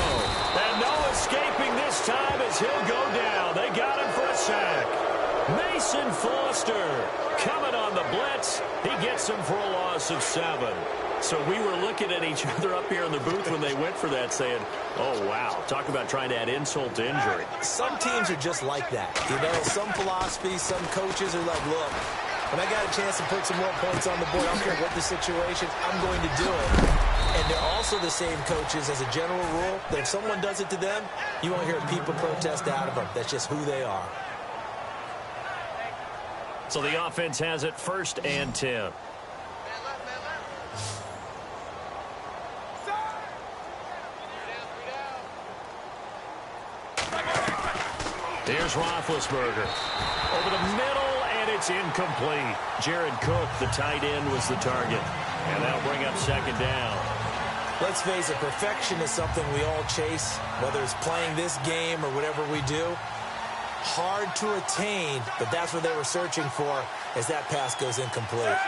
And no escaping this time as he'll go down. They got him for a sack. Mason Foster coming on the blitz. He gets him for a loss of 7. So we were looking at each other up here in the booth when they went for that saying, oh, wow, talk about trying to add insult to injury. Some teams are just like that. You know, some philosophies, some coaches are like, look, when I got a chance to put some more points on the board, I don't care what the situation, I'm going to do it. And they're also the same coaches as a general rule that if someone does it to them, you won't hear people protest out of them. That's just who they are. So the offense has it 1st and 10. Here's Roethlisberger. Over the middle, and it's incomplete. Jared Cook, the tight end, was the target. And that'll bring up 2nd down. Let's face it, perfection is something we all chase, whether it's playing this game or whatever we do. Hard to attain, but that's what they were searching for as that pass goes incomplete.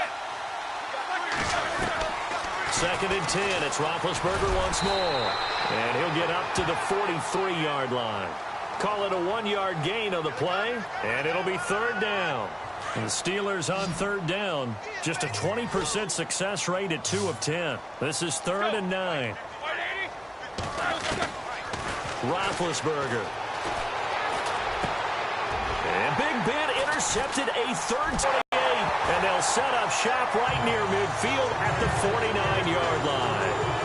2nd and 10. It's Roethlisberger once more. And he'll get up to the 43-yard line. Call it a 1-yard gain on the play, and it'll be 3rd down. And the Steelers on 3rd down, just a 20% success rate at 2 of 10. This is 3rd and 9. Roethlisberger. And Big Ben intercepted a 3rd 28, and they'll set up shop right near midfield at the 49-yard line.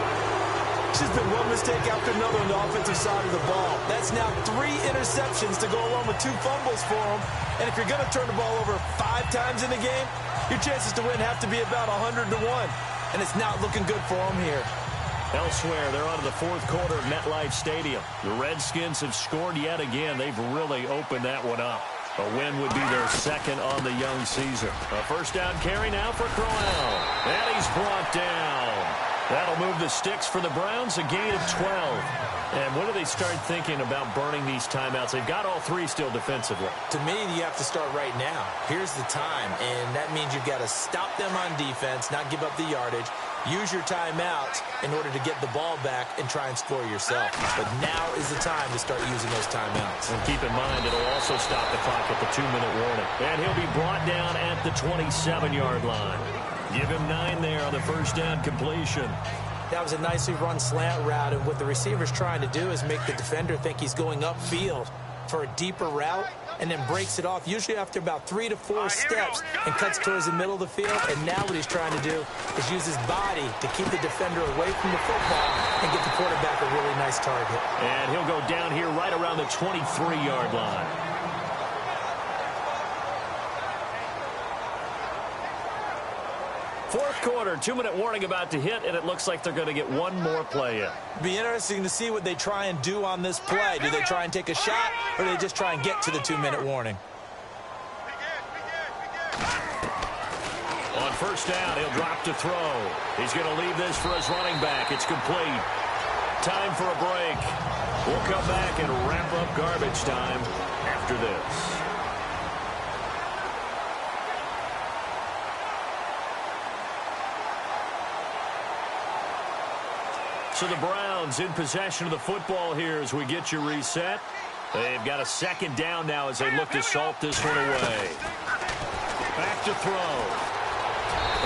It's just been one mistake after another on the offensive side of the ball. That's now 3 interceptions to go along with 2 fumbles for them. And if you're going to turn the ball over 5 times in the game, your chances to win have to be about 100 to 1. And it's not looking good for them here. Elsewhere, they're on to the 4th quarter of MetLife Stadium. The Redskins have scored yet again. They've really opened that one up. A win would be their 2nd on the young season. A 1st down carry now for Crowell. And he's brought down. That'll move the sticks for the Browns, a gain of 12. And when do they start thinking about burning these timeouts? They've got all three still defensively. To me, you have to start right now. Here's the time, and that means you've got to stop them on defense, not give up the yardage, use your timeouts in order to get the ball back and try and score yourself. But now is the time to start using those timeouts. And keep in mind, it'll also stop the clock at the 2-minute warning. And he'll be brought down at the 27-yard line. Give him 9 there on the first down completion. That was a nicely run slant route, and what the receiver's trying to do is make the defender think he's going upfield for a deeper route and then breaks it off, usually after about 3 to 4 steps, and cuts towards the middle of the field. And now what he's trying to do is use his body to keep the defender away from the football and get the quarterback a really nice target. And he'll go down here right around the 23-yard line. Fourth quarter, 2-minute warning about to hit, and it looks like they're going to get one more play in. Be interesting to see what they try and do on this play. Do they try and take a shot, or do they just try and get to the 2-minute warning? On first down, he'll drop to throw. He's going to leave this for his running back. It's complete. Time for a break. We'll come back and wrap up garbage time after this. So the Browns in possession of the football here as we get you reset. They've got a second down now as they look to salt this one away. Back to throw.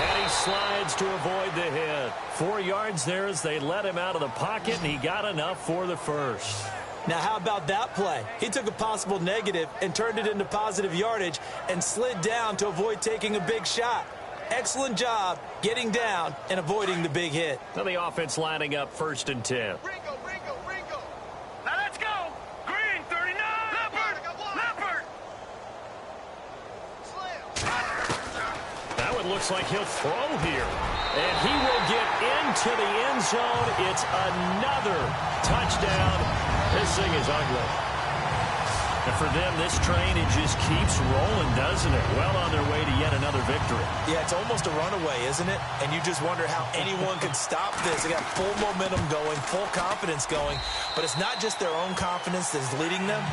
And he slides to avoid the hit. 4 yards there as they let him out of the pocket, and he got enough for the first. Now, how about that play? He took a possible negative and turned it into positive yardage and slid down to avoid taking a big shot. Excellent job getting down and avoiding the big hit. Now the offense lining up 1st and 10. Ringo. Now let's go. Green, 39. Leopard. Now it looks like he'll throw here. And he will get into the end zone. It's another touchdown. This thing is ugly. And for them, this train, it just keeps rolling, doesn't it? Well on their way to yet another victory. Yeah, it's almost a runaway, isn't it? And you just wonder how anyone could stop this. They got full momentum going, full confidence going. But it's not just their own confidence that's leading them.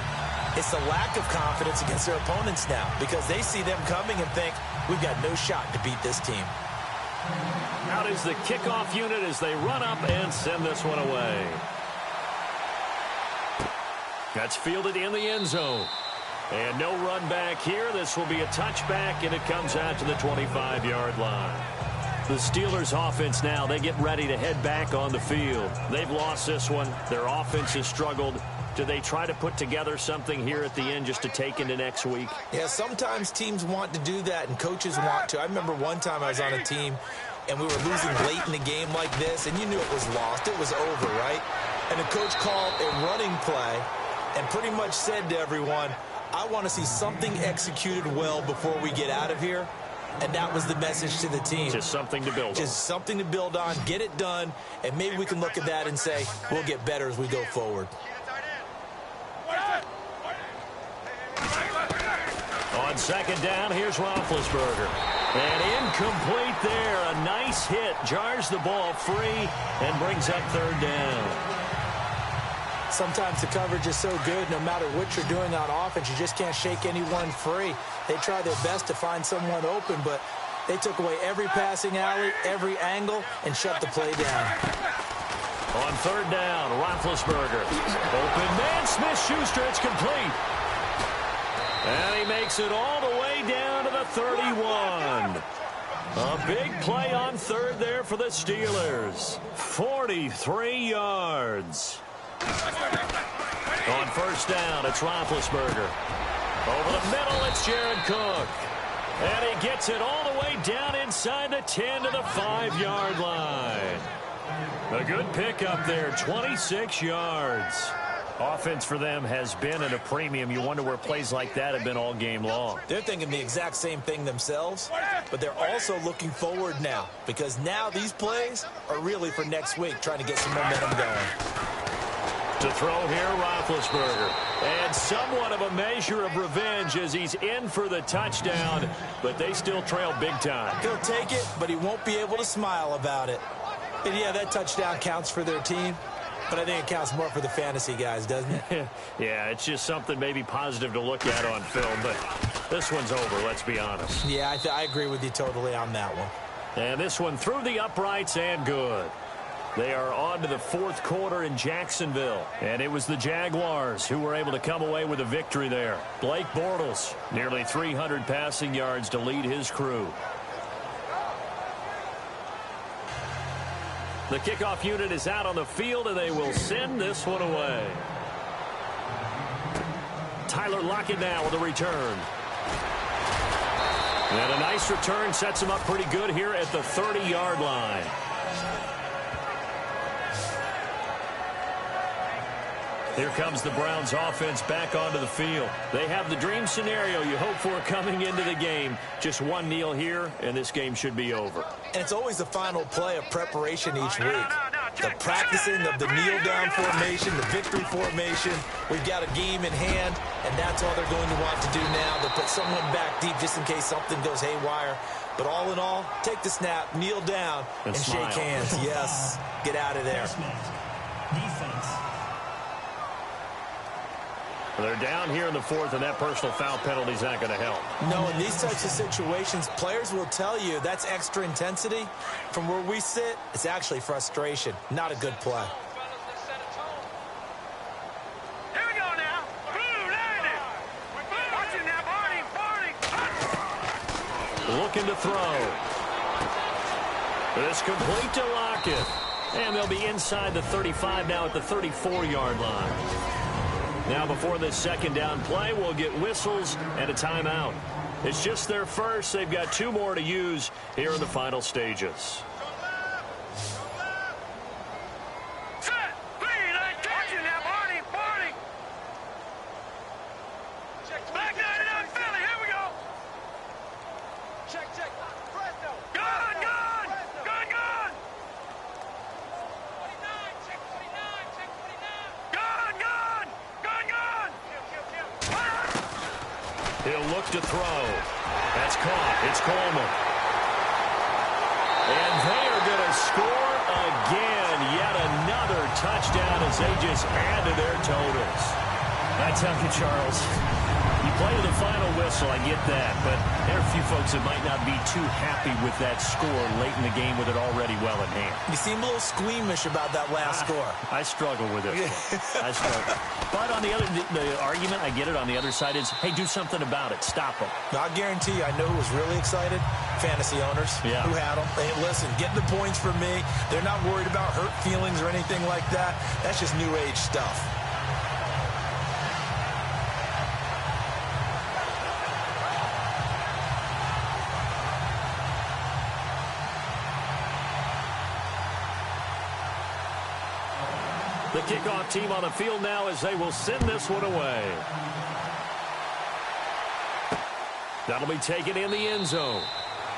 It's the lack of confidence against their opponents now, because they see them coming and think, we've got no shot to beat this team. Out is the kickoff unit as they run up and send this one away. That's fielded in the end zone. And no run back here. This will be a touchback, and it comes out to the 25-yard line. The Steelers' offense now, they get ready to head back on the field. They've lost this one. Their offense has struggled. Do they try to put together something here at the end just to take into next week? Yeah, sometimes teams want to do that, and coaches want to. I remember one time I was on a team, and we were losing late in the game like this, and you knew it was lost. It was over, right? And the coach called a running play and pretty much said to everyone, I want to see something executed well before we get out of here. And that was the message to the team. Just something to build on. Just something to build on, get it done, and maybe we can look at that and say, we'll get better as we go forward. On second down, here's Roethlisberger. And incomplete there. A nice hit. Jars the ball free and brings up third down. Sometimes the coverage is so good, no matter what you're doing on offense, you just can't shake anyone free. They try their best to find someone open, but they took away every passing alley, every angle, and shut the play down. On third down, Roethlisberger. Open man, Smith-Schuster, it's complete. And he makes it all the way down to the 31. A big play on third there for the Steelers. 43 yards. On first down, it's Roethlisberger. Over the middle, it's Jared Cook. And he gets it all the way down inside the 10 to the 5-yard line. A good pickup there, 26 yards. Offense for them has been at a premium. You wonder where plays like that have been all game long. They're thinking the exact same thing themselves, but they're also looking forward now, because now these plays are really for next week, trying to get some momentum going. To throw here, Roethlisberger. And somewhat of a measure of revenge as he's in for the touchdown, but they still trail big time. He'll take it, but he won't be able to smile about it. And yeah, that touchdown counts for their team, but I think it counts more for the fantasy guys, doesn't it? Yeah, it's just something maybe positive to look at on film, but this one's over, let's be honest. Yeah, I agree with you totally on that one. And this one through the uprights and good. They are on to the fourth quarter in Jacksonville. And it was the Jaguars who were able to come away with a victory there. Blake Bortles, nearly 300 passing yards to lead his crew. The kickoff unit is out on the field, and they will send this one away. Tyler Lockett now with a return. And a nice return sets him up pretty good here at the 30-yard line. Here comes the Browns offense back onto the field. They have the dream scenario you hope for coming into the game. Just one kneel here, and this game should be over. And it's always the final play of preparation each week. The practicing of the kneel-down formation, the victory formation. We've got a game in hand, and that's all they're going to want to do now. They'll put someone back deep just in case something goes haywire. But all in all, take the snap, kneel down, and shake hands. Yes, get out of there. Defense. They're down here in the fourth, and that personal foul penalty is not going to help. No, in these types of situations, players will tell you that's extra intensity. From where we sit, it's actually frustration. Not a good play. Here we go now. Blue, landed. Watch it now, Barney. Looking to throw. This complete to Lockett. And they'll be inside the 35 now at the 34-yard line. Now before this second down play, we'll get whistles and a timeout. It's just their first. They've got two more to use here in the final stages. Set. Green, watch it now, Barney. Back 99, Philly. Here we go. Check. Presto. Good. 49, check 49. Good. He'll look to throw. That's caught. It's Coleman. And they are going to score again. Yet another touchdown as they just add to their totals. I tell you, Charles, you play to the final whistle, I get that, but there are a few folks that might not be too happy with that score late in the game with it already well in hand. You seem a little squeamish about that last score. I struggle with it. I struggle. But on the argument, I get it, on the other side is, hey, do something about it. Stop them. I guarantee you, I know who was really excited. Fantasy owners who had them. Hey, listen, getting the points from me. They're not worried about hurt feelings or anything like that. That's just new age stuff. The kickoff team on the field now as they will send this one away. That'll be taken in the end zone.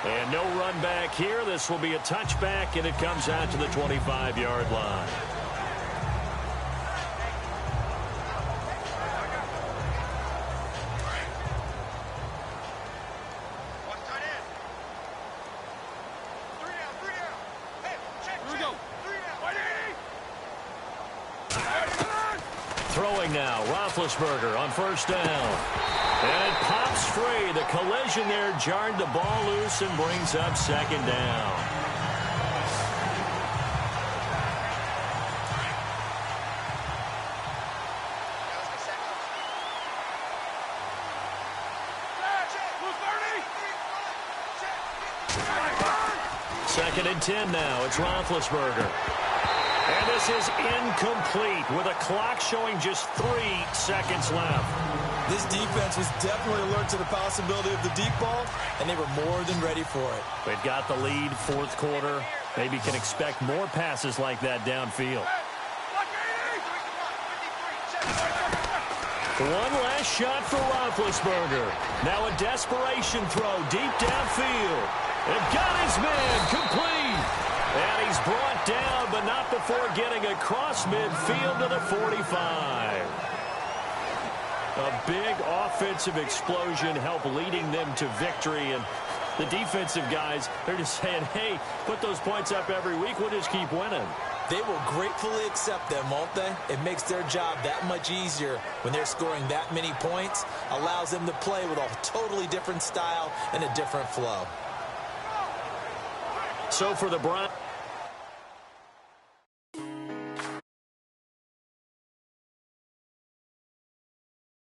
And no run back here. This will be a touchback, and it comes out to the 25-yard line. Throwing now, Roethlisberger on first down. And it pops free. The collision there jarred the ball loose and brings up second down. Second and 10 now. It's Roethlisberger. And this is incomplete with a clock showing just 3 seconds left. This defense was definitely alert to the possibility of the deep ball, and they were more than ready for it. They've got the lead, fourth quarter. Maybe can expect more passes like that downfield. One last shot for Roethlisberger. Now a desperation throw deep downfield. They've got his man complete. And he's brought down, but not before getting across midfield to the 45. A big offensive explosion helped leading them to victory, and The defensive guys, they're just saying, hey, put those points up every week. We'll just keep winning. They will gratefully accept them, won't they? It makes their job that much easier when they're scoring that many points. Allows them to play with a totally different style and a different flow. So for the Browns.